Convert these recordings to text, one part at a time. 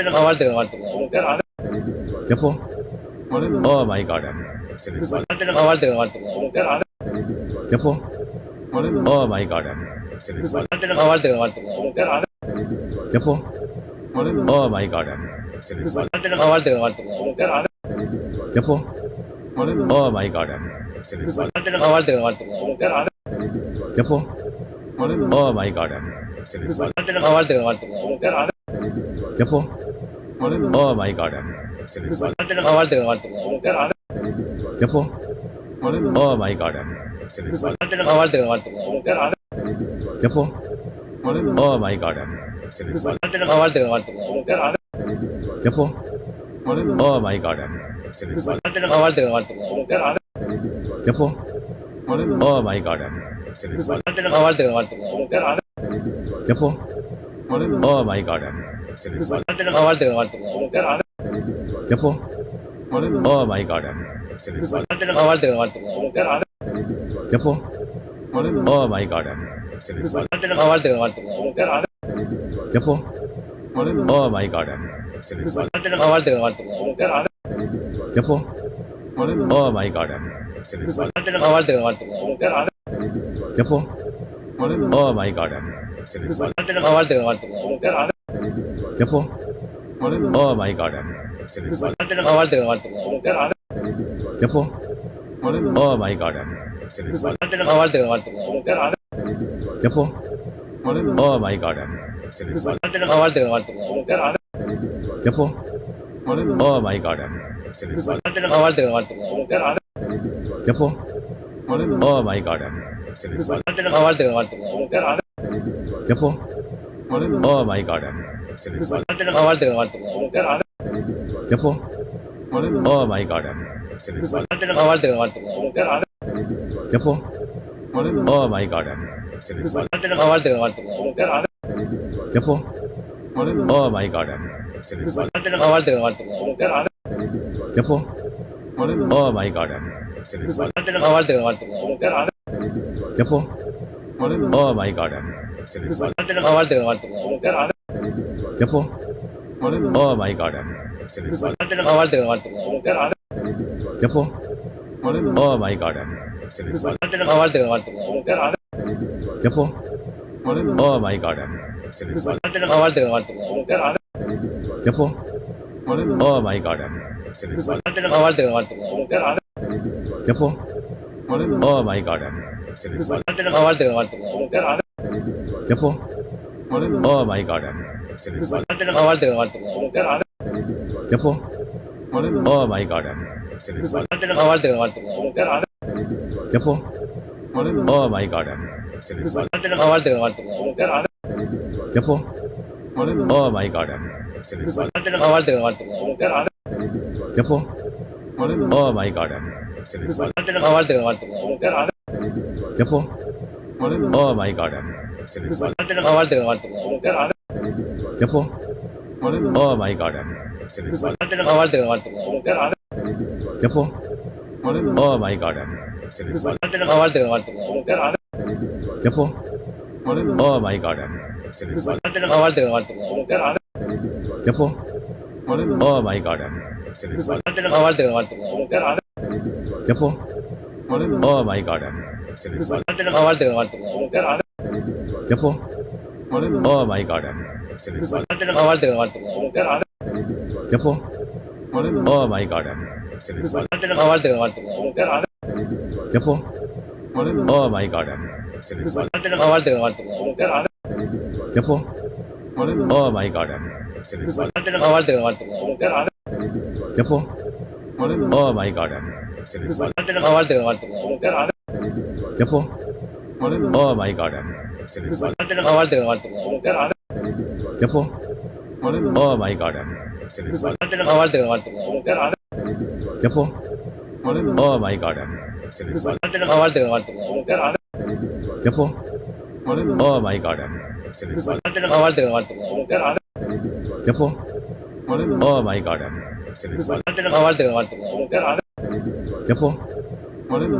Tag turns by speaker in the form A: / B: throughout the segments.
A: வாழ்த்துக்கள் வாழ்த்துக்கள்.
B: எப்போ? Oh my God. சரி சார்.
A: வாழ்த்துக்கள் வாழ்த்துக்கள்.
B: எப்போ? Oh my God. சரி சார்.
A: வாழ்த்துக்கள் வாழ்த்துக்கள்.
B: எப்போ? Oh my God. சரி சார்.
A: வாழ்த்துக்கள் வாழ்த்துக்கள்.
B: எப்போ? Oh my God. சரி சார்.
A: வாழ்த்துக்கள் வாழ்த்துக்கள்.
B: எப்போ? Oh my God. சரி சார்.
A: வாழ்த்துக்கள் வாழ்த்துக்கள்.
B: எப்போ? Oh my God. சரி சார்.
A: வாழ்த்துக்கள் வாழ்த்துக்கள்.
B: எப்போ? Oh my God. சரி சார்.
A: வாழ்த்துக்கள் வாழ்த்துக்கள்.
B: எப்போ? Oh my God. சரி சார்.
A: வாழ்த்துக்கள் வாழ்த்துக்கள்.
B: எப்போ? Oh my God. சரி சார்.
A: வாழ்த்துக்கள் வாழ்த்துக்கள்.
B: எப்போ? Oh my God. சரி சார்.
A: வாழ்த்துக்கள் வாழ்த்துக்கள்.
B: எப்போ? Oh my God. சரி சார்.
A: வாழ்த்துக்கள் வாழ்த்துக்கள்.
B: எப்போ? Oh my God. சரி சார்.
A: வாழ்த்துக்கள் வாழ்த்துக்கள்.
B: எப்போ? Oh my God. சரி சார்.
A: வாழ்த்துக்கள் வாழ்த்துக்கள்.
B: எப்போ? Oh my God. சரி சார்.
A: வாழ்த்துக்கள் வாழ்த்துக்கள்.
B: எப்போ? Oh my God. சரி சார்.
A: வாழ்த்துக்கள் வாழ்த்துக்கள்.
B: எப்போ? Oh my God. சரி சார்.
A: வாழ்த்துக்கள் வாழ்த்துக்கள்.
B: எப்போ? Oh my God. சரி சார்.
A: வாழ்த்துக்கள் வாழ்த்துக்கள்.
B: எப்போ? Oh my God. சரி சார்.
A: வாழ்த்துக்கள் வாழ்த்துக்கள்.
B: எப்போ? Oh my God. சரி சார்.
A: வாழ்த்துக்கள் வாழ்த்துக்கள்.
B: எப்போ? Oh my God. சரி சார்.
A: வாழ்த்துக்கள் வாழ்த்துக்கள்.
B: எப்போ? Oh my God. சரி சார்.
A: வாழ்த்துக்கள் வாழ்த்துக்கள்.
B: எப்போ? Oh my God. சரி சார்.
A: வாழ்த்துக்கள் வாழ்த்துக்கள்.
B: எப்போ? Oh my God. சரி சார்.
A: வாழ்த்துக்கள் வாழ்த்துக்கள்.
B: எப்போ? Oh my God. சரி சார்.
A: வாழ்த்துக்கள் வாழ்த்துக்கள்.
B: எப்போ? Oh my God. சரி சார்.
A: வாழ்த்துக்கள் வாழ்த்துக்கள்.
B: எப்போ? Oh my God. சரி சார்.
A: வாழ்த்துக்கள் வாழ்த்துக்கள்.
B: எப்போ? Oh my God. சரி சார்.
A: வாழ்த்துக்கள் வாழ்த்துக்கள்.
B: எப்போ? Oh my God. சரி சார்.
A: வாழ்த்துக்கள் வாழ்த்துக்கள்.
B: எப்போ? Oh my God. சரி சார்.
A: வாழ்த்துக்கள் வாழ்த்துக்கள்.
B: எப்போ? Oh my God. சரி சார்.
A: வாழ்த்துக்கள் வாழ்த்துக்கள்.
B: எப்போ? Oh my God. சரி சார்.
A: வாழ்த்துக்கள் வாழ்த்துக்கள்.
B: எப்போ? Oh my God. சரி சார்.
A: வாழ்த்துக்கள் வாழ்த்துக்கள்.
B: எப்போ? Oh my God. சரி சார்.
A: வாழ்த்துக்கள் வாழ்த்துக்கள்.
B: எப்போ? Oh my God. சரி சார்.
A: வாழ்த்துக்கள் வாழ்த்துக்கள்.
B: எப்போ? Oh my God. சரி சார்.
A: வாழ்த்துக்கள் வாழ்த்துக்கள்.
B: எப்போ? Oh my God. சரி சார்.
A: வாழ்த்துக்கள் வாழ்த்துக்கள்.
B: எப்போ? Oh my God. சரி சார்.
A: வாழ்த்துக்கள் வாழ்த்துக்கள்.
B: எப்போ? Oh my God. சரி சார்.
A: வாழ்த்துக்கள் வாழ்த்துக்கள்.
B: எப்போ? Oh my God. சரி சார்.
A: வாழ்த்துக்கள் வாழ்த்துக்கள்.
B: எப்போ? Oh my God. சரி சார்.
A: வாழ்த்துக்கள் வாழ்த்துக்கள்.
B: எப்போ? Oh my God. சரி சார்.
A: வாழ்த்துக்கள் வாழ்த்துக்கள்.
B: எப்போ? Oh my God. சரி சார்.
A: வாழ்த்துக்கள் வாழ்த்துக்கள்.
B: எப்போ? Oh my God. சரி சார்.
A: வாழ்த்துக்கள் வாழ்த்துக்கள்.
B: எப்போ? Oh my God. சரி சார்.
A: வாழ்த்துக்கள் வாழ்த்துக்கள்.
B: எப்போ? Oh my God. சரி சார்.
A: வாழ்த்துக்கள் வாழ்த்துக்கள்.
B: எப்போ? Oh my God. சரி சார்.
A: வாழ்த்துக்கள் வாழ்த்துக்கள்.
B: எப்போ? Oh my God. சரி சார்.
A: வாழ்த்துக்கள் வாழ்த்துக்கள்.
B: எப்போ? Oh my God. சரி சார்.
A: வாழ்த்துக்கள் வாழ்த்துக்கள்.
B: எப்போ? Oh my God. சரி சார்.
A: வாழ்த்துக்கள் வாழ்த்துக்கள்.
B: எப்போ? Oh my God. சரி சார்.
A: வாழ்த்துக்கள் வாழ்த்துக்கள்.
B: எப்போ? Oh my God. சரி சார்.
A: வாழ்த்துக்கள் வாழ்த்துக்கள்.
B: எப்போ? Oh my God. சரி சார்.
A: வாழ்த்துக்கள் வாழ்த்துக்கள்.
B: எப்போ? Oh my God. சரி சார்.
A: வாழ்த்துக்கள் வாழ்த்துக்கள்.
B: எப்போ?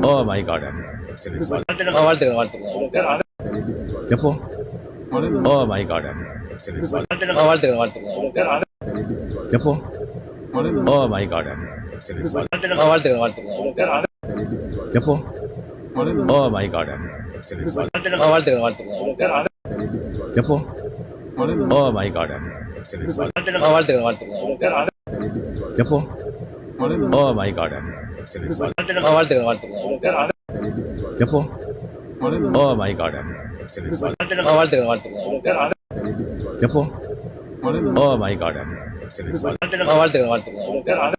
B: Oh my God. சரி சார்.
A: வாழ்த்துக்கள் வாழ்த்துக்கள்.
B: எப்போ? Oh my God. சரி சார்.
A: வாழ்த்துக்கள் வாழ்த்துக்கள்.
B: எப்போ? Oh my God.
A: வாழ்த்துக்கள் வாழ்த்துக்கள்
B: எப்போ? Oh my God.
A: வாழ்த்துக்கள் வாழ்த்துக்கள்
B: எப்போ? Oh my God.
A: வாழ்த்துக்கள் வாழ்த்துக்கள்
B: எப்போ? Oh my God.
A: வாழ்த்துக்கள் வாழ்த்துக்கள்
B: எப்போ? Oh my God.
A: வாழ்த்துக்கள் வாழ்த்துக்கள்
B: எப்போ? Oh my God.
A: வாழ்த்துக்கள் வாழ்த்துக்கள்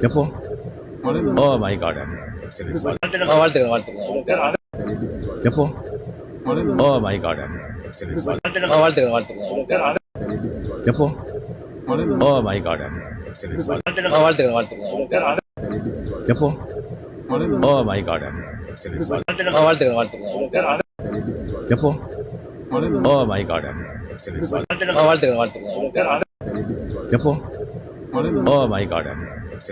B: எப்போ? Oh my God.
A: வாழ்த்துக்கள் வாழ்த்துக்கள்
B: எப்போ? Oh my God.
A: வாழ்த்துக்கள் வாழ்த்துக்கள்
B: எப்போ? Oh my God.
A: வாழ்த்துக்கள் வாழ்த்துக்கள்
B: எப்போ? Oh my God.
A: வாழ்த்துக்கள் வாழ்த்துக்கள்
B: எப்போ? Oh my God.
A: வாழ்த்துக்கள் வாழ்த்துக்கள்
B: எப்போ? Oh my God.
A: வாழ்த்துக்கள் வாழ்த்துக்கள்
B: எப்போ? Oh my God.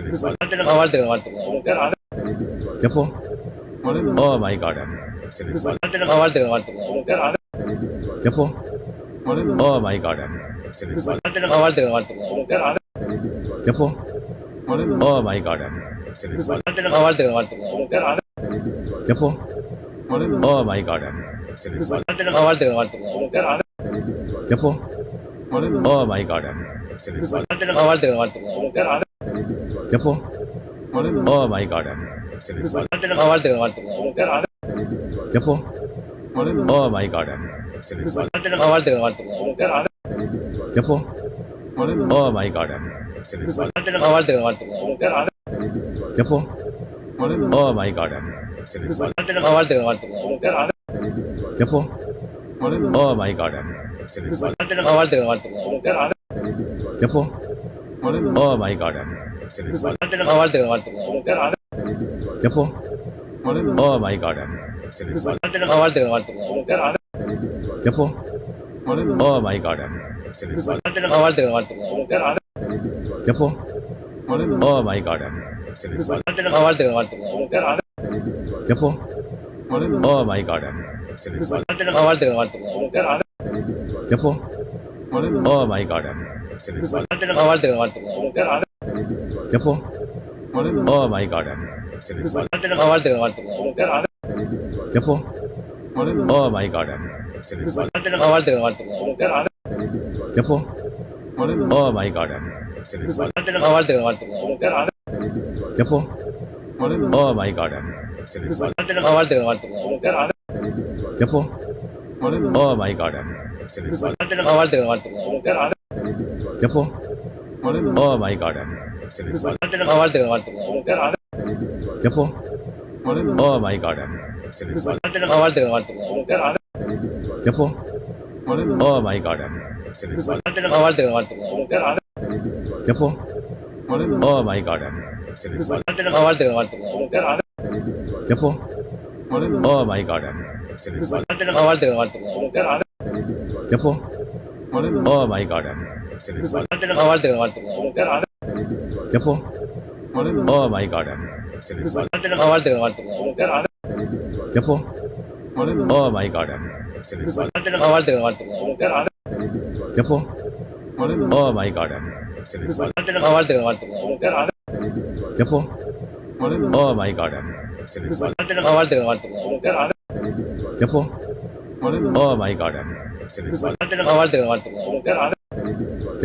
A: வாழ்த்துக்கள் வாழ்த்துக்கள்
B: எப்போ? Oh my God.
A: வாழ்த்துக்கள் வாழ்த்துக்கள்
B: எப்போ? Oh my God.
A: வாழ்த்துக்கள் வாழ்த்துக்கள்
B: எப்போ? Oh my God.
A: வாழ்த்துக்கள் வாழ்த்துக்கள்
B: எப்போ? Oh my God.
A: வாழ்த்துக்கள் வாழ்த்துக்கள்
B: எப்போ? Oh my God.
A: வாழ்த்துக்கள் வாழ்த்துக்கள்
B: எப்போ? Oh my God.
A: வாழ்த்துக்கள் வாழ்த்துக்கள்
B: எப்போ? Oh my God.
A: வாழ்த்துக்கள் வாழ்த்துக்கள்
B: எப்போ? Oh my God.
A: வாழ்த்துக்கள் வாழ்த்துக்கள்
B: எப்போ? Oh my God.
A: வாழ்த்துக்கள் வாழ்த்துக்கள்
B: எப்போ? Oh my God.
A: வாழ்த்துக்கள் வாழ்த்துக்கள்
B: எப்போ? Oh my God.
A: வாழ்த்துக்கள் வாழ்த்துக்கள்
B: எப்போ? Oh my God.
A: வாழ்த்துக்கள் வாழ்த்துக்கள்
B: எப்போ? Oh my God.
A: வாழ்த்துக்கள் வாழ்த்துக்கள்
B: எப்போ? Oh my God.
A: வாழ்த்துக்கள் வாழ்த்துக்கள்
B: எப்போ? Oh my God.
A: வாழ்த்துக்கள் வாழ்த்துக்கள்
B: எப்போ? Oh my God.
A: வாழ்த்துக்கள் வாழ்த்துக்கள்
B: எப்போ? Oh my God.
A: வாழ்த்துக்கள் வாழ்த்துக்கள்
B: எப்போ? Oh my God.
A: வாழ்த்துக்கள் வாழ்த்துக்கள்
B: எப்போ? Oh my God.
A: வாழ்த்துக்கள் வாழ்த்துக்கள்
B: எப்போ? Oh my God.
A: வாழ்த்துக்கள் வாழ்த்துக்கள்
B: எப்போ? Oh my God.
A: வாழ்த்துக்கள் வாழ்த்துக்கள்
B: எப்போ? Oh my God.
A: வாழ்த்துக்கள் வாழ்த்துக்கள்
B: எப்போ? Oh my God.
A: வாழ்த்துக்கள் வாழ்த்துக்கள்
B: எப்போ? Oh my God.
A: வாழ்த்துக்கள் வாழ்த்துக்கள்
B: எப்போ? Oh my God.
A: வாழ்த்துக்கள் வாழ்த்துக்கள்
B: எப்போ? Oh my God.
A: வாழ்த்துக்கள் வாழ்த்துக்கள்
B: எப்போ? Oh my God.
A: வாழ்த்துக்கள் வாழ்த்துக்கள்
B: எப்போ? Oh my God.
A: வாழ்த்துக்கள் வாழ்த்துக்கள்
B: எப்போ? Oh my God.
A: வாழ்த்துக்கள் வாழ்த்துக்கள்
B: எப்போ? Oh my God.
A: வாழ்த்துக்கள் வாழ்த்துக்கள்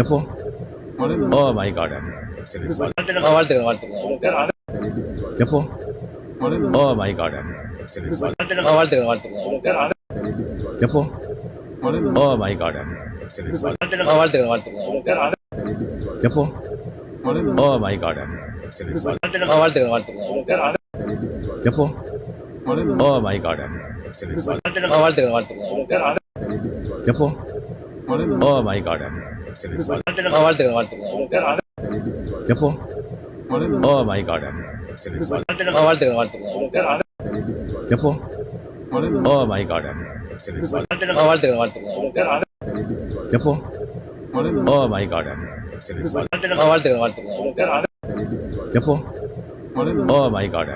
B: எப்போ? Oh my God.
A: வாழ்த்துக்கள் வாழ்த்துக்கள்
B: எப்போ? Oh my God.
A: வாழ்த்துக்கள் வாழ்த்துக்கள்
B: எப்போ? Oh my God.
A: வாழ்த்துக்கள் வாழ்த்துக்கள்
B: எப்போ? Oh my God.
A: வாழ்த்துக்கள் வாழ்த்துக்கள்
B: எப்போ? Oh my God.
A: வாழ்த்துக்கள் வாழ்த்துக்கள்
B: எப்போ? Oh my God.
A: வாழ்த்துக்கள் வாழ்த்துக்கள்
B: எப்போ? Oh my God.
A: வாழ்த்துக்கள் வாழ்த்துக்கள்
B: எப்போ? Oh my God.
A: வாழ்த்துக்கள் வாழ்த்துக்கள்
B: எப்போ? Oh my God.
A: வாழ்த்துக்கள் வாழ்த்துக்கள்
B: எப்போ? Oh my God.
A: வாழ்த்துக்கள் வாழ்த்துக்கள்
B: எப்போ? Oh my God.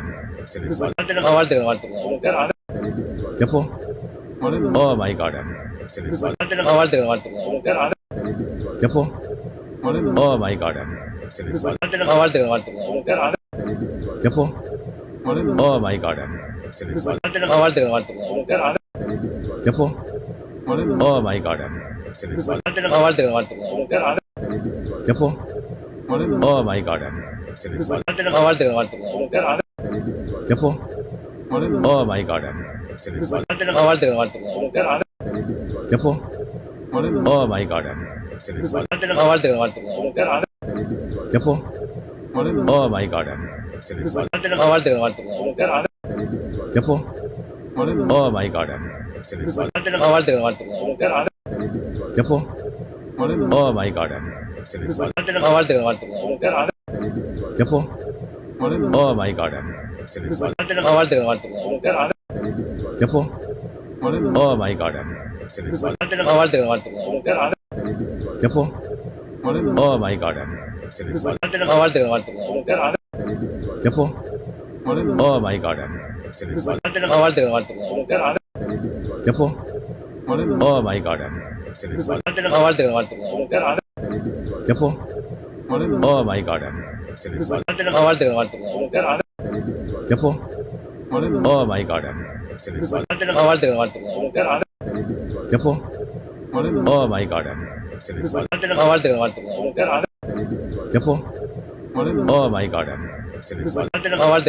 A: வாழ்த்துக்கள் வாழ்த்துக்கள்
B: எப்போ? Oh my God.
A: வாழ்த்துக்கள் வாழ்த்துக்கள்
B: எப்போ? Oh my God.
A: வாழ்த்துக்கள் வாழ்த்துக்கள்
B: எப்போ Oh my God.
A: வாழ்த்துக்கள் வாழ்த்துக்கள்
B: எப்போ Oh my God.
A: வாழ்த்துக்கள் வாழ்த்துக்கள்
B: எப்போ Oh my God.
A: வாழ்த்துக்கள் வாழ்த்துக்கள்
B: எப்போ Oh my God.
A: வாழ்த்துக்கள் வாழ்த்துக்கள்
B: எப்போ Oh my God.
A: வாழ்த்துக்கள் வாழ்த்துக்கள்
B: எப்போ Oh my God.
A: வாழ்த்துக்கள் வாழ்த்துக்கள்
B: எப்போ Oh my God.
A: வாழ்த்துக்கள் வாழ்த்துக்கள்
B: எப்போ Oh my God.
A: வாழ்த்துக்கள் வாழ்த்துக்கள்
B: எப்போ Oh my God.
A: வாழ்த்துக்கள் வாழ்த்துக்கள்
B: எப்போ Oh my God.
A: வாழ்த்துக்கள் வாழ்த்துக்கள்
B: எப்போ Oh my God.
A: வாழ்த்துக்கள் வாழ்த்துக்கள்
B: எப்போ Oh my God.
A: வாழ்த்துக்கள் வாழ்த்துக்கள்
B: எப்போ Oh my God.
A: வாழ்த்துக்கள் வாழ்த்துக்கள்
B: எப்போ Oh my God.
A: வாழ்த்துக்கள் வாழ்த்துக்கள்
B: எப்போ Oh my God.
A: வாழ்த்துக்கள் வாழ்த்துக்கள்
B: எப்போ Oh my God.
A: வாழ்த்துக்கள் வாழ்த்துக்கள்
B: எப்போ Oh my God.
A: வாழ்த்துக்கள் வாழ்த்துக்கள்
B: எப்போ Oh my God.
A: வாழ்த்துக்கள் வாழ்த்துக்கள்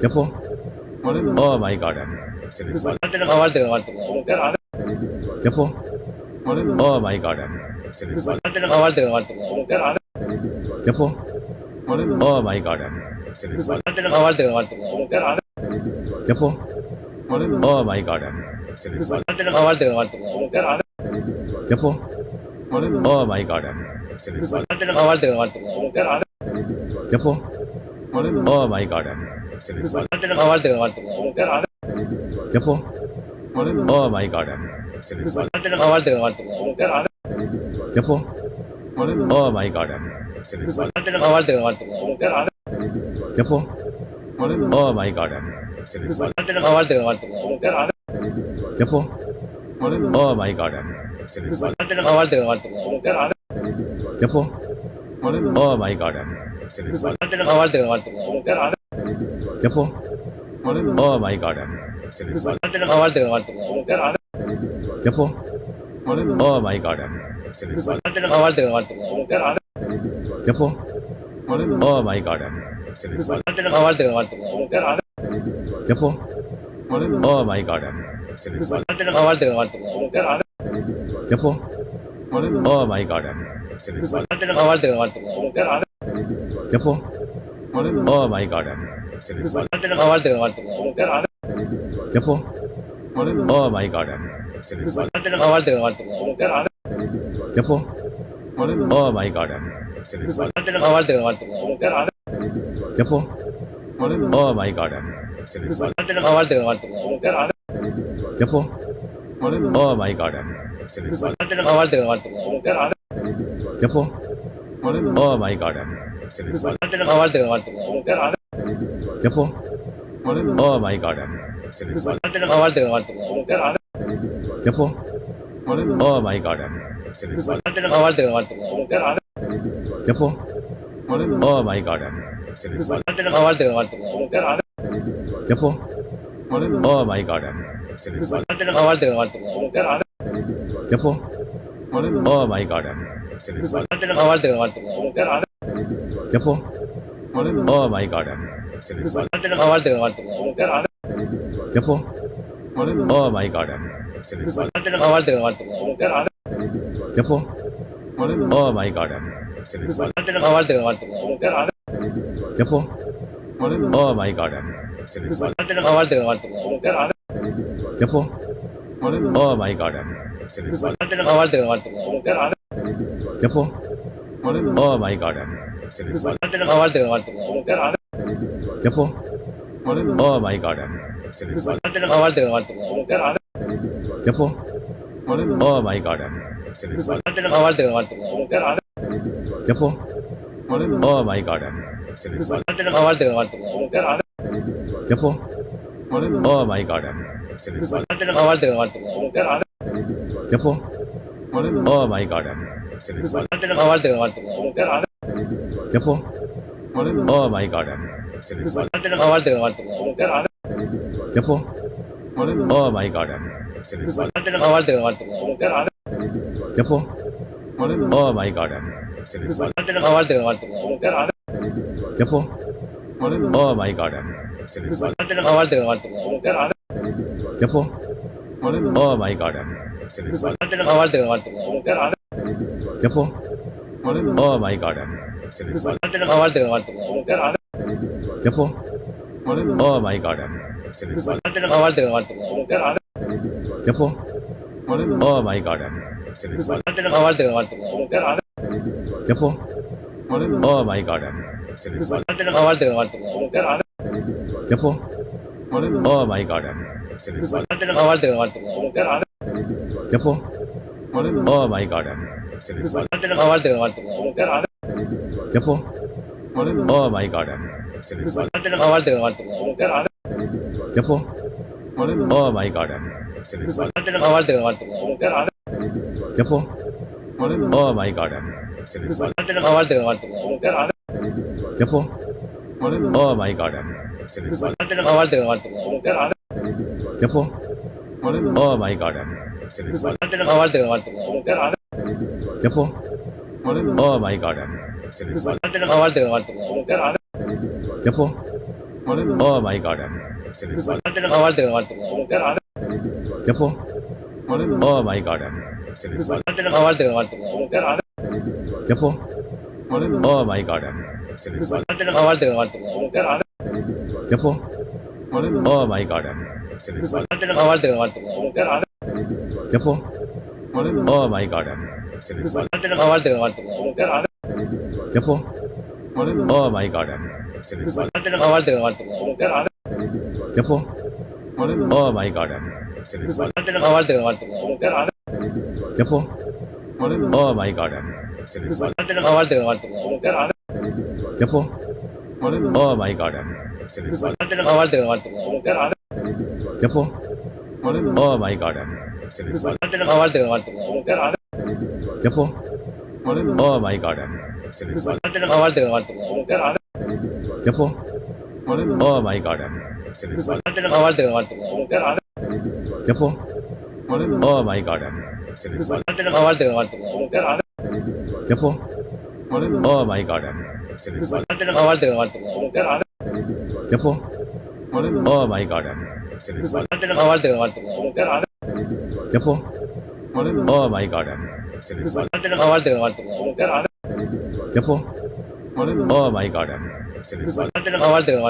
B: எப்போ Oh my God.
A: வாழ்த்துக்கள் வாழ்த்துக்கள்
B: எப்போ Oh my God.
A: வாழ்த்துக்கள் வாழ்த்துக்கள்
B: எப்போ Oh my God.
A: வாழ்த்துக்கள் வாழ்த்துக்கள்
B: எப்போ Oh my God.
A: வாழ்த்துக்கள் வாழ்த்துக்கள்
B: எப்போ Oh my God.
A: வாழ்த்துக்கள் வாழ்த்துக்கள்
B: எப்போ Oh my God.
A: வாழ்த்துக்கள் வாழ்த்துக்கள்
B: எப்போ Oh my God.
A: வாழ்த்துக்கள் வாழ்த்துக்கள்
B: எப்போ Oh my God.
A: வாழ்த்துக்கள் வாழ்த்துக்கள்
B: எப்போ Oh my God.
A: வாழ்த்துக்கள் வாழ்த்துக்கள்
B: எப்போ Oh my God.
A: வாழ்த்துக்கள் வாழ்த்துக்கள்
B: எப்போ Oh my God.
A: வாழ்த்துக்கள் வாழ்த்துக்கள்
B: எப்போ Oh my God.
A: வாழ்த்துக்கள் வாழ்த்துக்கள்
B: எப்போ Oh my God.
A: வாழ்த்துக்கள் வாழ்த்துக்கள்
B: எப்போ Oh my God.
A: வாழ்த்துக்கள் வாழ்த்துக்கள்
B: எப்போ Oh my God.
A: வாழ்த்துக்கள் வாழ்த்துக்கள்
B: எப்போ Oh my God.
A: வாழ்த்துக்கள் வாழ்த்துக்கள்
B: எப்போ Oh my God.
A: வாழ்த்துக்கள் வாழ்த்துக்கள்
B: எப்போ Oh my God.
A: வாழ்த்துக்கள் வாழ்த்துக்கள்
B: எப்போ Oh my God.
A: வாழ்த்துக்கள் வாழ்த்துக்கள்
B: எப்போ Oh my God.
A: வாழ்த்துக்கள் வாழ்த்துக்கள்
B: எப்போ Oh my God.
A: வாழ்த்துக்கள் வாழ்த்துக்கள்
B: எப்போ Oh my God.
A: வாழ்த்துக்கள் வாழ்த்துக்கள்
B: எப்போ Oh my God.
A: வாழ்த்துக்கள் வாழ்த்துக்கள்
B: எப்போ Oh my God.
A: வாழ்த்துக்கள் வாழ்த்துக்கள்
B: எப்போ Oh my God.
A: வாழ்த்துக்கள் வாழ்த்துக்கள்
B: எப்போ Oh my God.
A: வாழ்த்துக்கள் வாழ்த்துக்கள்
B: எப்போ Oh my God.
A: வாழ்த்துக்கள் வாழ்த்துக்கள்
B: எப்போ Oh my God.
A: வாழ்த்துக்கள் வாழ்த்துக்கள்
B: எப்போ Oh my God.
A: வாழ்த்துக்கள் வாழ்த்துக்கள்
B: எப்போ Oh my God.
A: வாழ்த்துக்கள் வாழ்த்துக்கள்
B: எப்போ Oh my God.
A: வாழ்த்துக்கள் வாழ்த்துக்கள்
B: எப்போ Oh my God.
A: வாழ்த்துக்கள் வாழ்த்துக்கள்
B: எப்போ Oh my God.
A: வாழ்த்துக்கள் வாழ்த்துக்கள்
B: எப்போ Oh my God.
A: வாழ்த்துக்கள் வாழ்த்துக்கள்
B: எப்போ Oh my God.
A: வாழ்த்துக்கள் வாழ்த்துக்கள்
B: எப்போ Oh my God.
A: வாழ்த்துக்கள் வாழ்த்துக்கள்
B: எப்போ Oh my God.
A: வாழ்த்துக்கள் வாழ்த்துக்கள்
B: எப்போ ஓ மை காட்
A: வாழ்த்துக்கள் வாழ்த்துக்கள்
B: எப்போ ஓ மை காட்
A: வாழ்த்துக்கள் வாழ்த்துக்கள்
B: எப்போ ஓ மை காட்
A: வாழ்த்துக்கள் வாழ்த்துக்கள்
B: எப்போ ஓ மை காட்
A: வாழ்த்துக்கள் வாழ்த்துக்கள்
B: எப்போ ஓ மை காட்
A: வாழ்த்துக்கள் வாழ்த்துக்கள்
B: எப்போ ஓ மை காட்
A: வாழ்த்துக்கள் வாழ்த்துக்கள்
B: எப்போ ஓ மை காட்
A: வாழ்த்துக்கள் வாழ்த்துக்கள்
B: எப்போ ஓ மை காட்
A: வாழ்த்துக்கள் வாழ்த்துக்கள்
B: எப்போ ஓ மை காட்
A: வாழ்த்துக்கள் வாழ்த்துக்கள்
B: எப்போ ஓ மை காட்
A: வாழ்த்துக்கள் வாழ்த்துக்கள்
B: எப்போ ஓ மை காட்
A: வாழ்த்துக்கள் வாழ்த்துக்கள்
B: எப்போ ஓ மை காட்
A: வாழ்த்துக்கள் வாழ்த்துக்கள்
B: எப்போ ஓ மை காட்
A: வாழ்த்துக்கள் வாழ்த்துக்கள்
B: எப்போ ஓ மை காட்
A: வாழ்த்துக்கள் வாழ்த்துக்கள்
B: எப்போ ஓ மை காட்
A: வாழ்த்துக்கள் வாழ்த்துக்கள்
B: எப்போ ஓ மை காட்
A: வாழ்த்துக்கள் வாழ்த்துக்கள்
B: எப்போ ஓ மை காட்
A: வாழ்த்துக்கள் வாழ்த்துக்கள்
B: எப்போ ஓ மை காட்
A: வாழ்த்துக்கள் வாழ்த்துக்கள்
B: எப்போ ஓ மை காட்
A: வாழ்த்துக்கள் வாழ்த்துக்கள்
B: எப்போ ஓ மை காட்
A: வாழ்த்துக்கள் வாழ்த்துக்கள்
B: எப்போ ஓ மை காட்
A: வாழ்த்துக்கள் வாழ்த்துக்கள்
B: எப்போ ஓ மை காட்
A: வாழ்த்துக்கள் வாழ்த்துக்கள்
B: எப்போ ஓ மை காட்
A: வாழ்த்துக்கள் வாழ்த்துக்கள்
B: எப்போ ஓ மை காட்
A: வாழ்த்துக்கள் வாழ்த்துக்கள்
B: எப்போ ஓ மை காட்
A: வாழ்த்துக்கள் வாழ்த்துக்கள்
B: எப்போ ஓ மை காட்
A: வாழ்த்துக்கள் வாழ்த்துக்கள்
B: எப்போ ஓ மை காட்
A: வாழ்த்துக்கள் வாழ்த்துக்கள்
B: எப்போ ஓ மை காட்
A: வாழ்த்துக்கள் வாழ்த்துக்கள்
B: எப்போ ஓ மை காட்
A: வாழ்த்துக்கள் வாழ்த்துக்கள்
B: எப்போ ஓ மை காட்
A: வாழ்த்துக்கள் வாழ்த்துக்கள்
B: எப்போ ஓ மை காட்
A: வாழ்த்துக்கள் வாழ்த்துக்கள்
B: எப்போ ஓ மை காட்
A: வாழ்த்துக்கள் வாழ்த்துக்கள்
B: எப்போ ஓ மை காட்
A: வாழ்த்துக்கள் வாழ்த்துக்கள்
B: எப்போ ஓ மை காட்
A: வாழ்த்துக்கள் வாழ்த்துக்கள்
B: எப்போ ஓ மை காட்
A: வாழ்த்துக்கள் வாழ்த்துக்கள்
B: எப்போ ஓ மை காட்
A: வாழ்த்துக்கள் வாழ்த்துக்கள்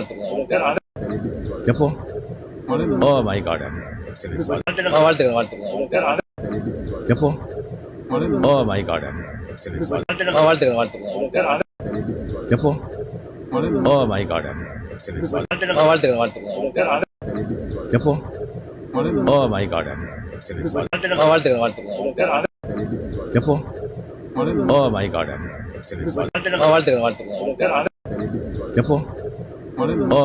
B: எப்போ ஓ மை காட்
A: வாழ்த்துக்கள் வாழ்த்துக்கள்
B: எப்போ ஓ மை காட்
A: வாழ்த்துக்கள் வாழ்த்துக்கள்
B: எப்போ ஓ மை காட்
A: வாழ்த்துக்கள் வாழ்த்துக்கள்
B: எப்போ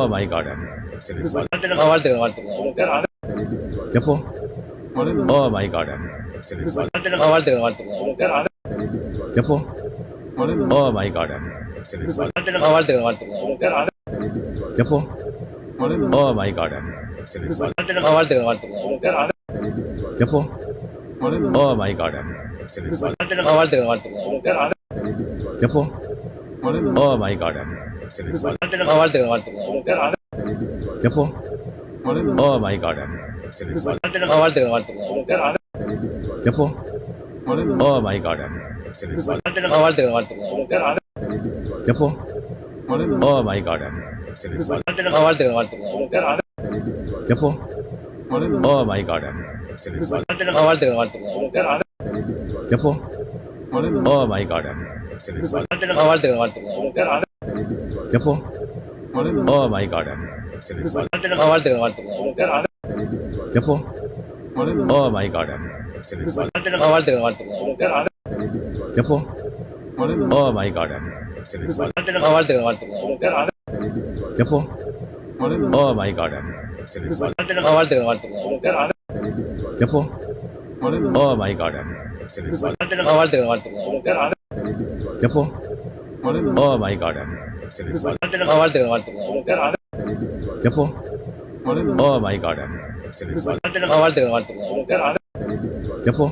B: ஓ மை காட்
A: வாழ்த்துக்கள் வாழ்த்துக்கள்
B: எப்போ ஓ மை காட்
A: வாழ்த்துக்கள் வாழ்த்துக்கள்
B: எப்போ ஓ மை காட்
A: வாழ்த்துக்கள் வாழ்த்துக்கள்
B: எப்போ ஓ மை காட்
A: வாழ்த்துக்கள் வாழ்த்துக்கள்
B: எப்போ ஓ மை காட்
A: வாழ்த்துக்கள் வாழ்த்துக்கள்
B: எப்போ ஓ மை காட்
A: வாழ்த்துக்கள் வாழ்த்துக்கள்
B: எப்போ ஓ மை காட்
A: வாழ்த்துக்கள் வாழ்த்துக்கள்
B: எப்போ ஓ மை காட்
A: வாழ்த்துக்கள் வாழ்த்துக்கள்
B: எப்போ ஓ மை காட்
A: வாழ்த்துக்கள் வாழ்த்துக்கள்
B: எப்போ ஓ மை காட்
A: வாழ்த்துக்கள் வாழ்த்துக்கள்
B: எப்போ ஓ மை காட்
A: வாழ்த்துக்கள் வாழ்த்துக்கள்
B: எப்போ ஓ மை காட்
A: வாழ்த்துக்கள் வாழ்த்துக்கள்
B: எப்போ ஓ மை காட்
A: வாழ்த்துக்கள் வாழ்த்துக்கள்
B: எப்போ ஓ மை காட்
A: வாழ்த்துக்கள் வாழ்த்துக்கள்
B: எப்போ ஓ மை காட்
A: வாழ்த்துக்கள் வாழ்த்துக்கள்
B: எப்போ ஓ மை காட்
A: வாழ்த்துக்கள் வாழ்த்துக்கள்
B: எப்போ ஓ மை காட்
A: வாழ்த்துக்கள் வாழ்த்துக்கள்
B: எப்போ ஓ மை காட்
A: வாழ்த்துக்கள் வாழ்த்துக்கள்
B: எப்போ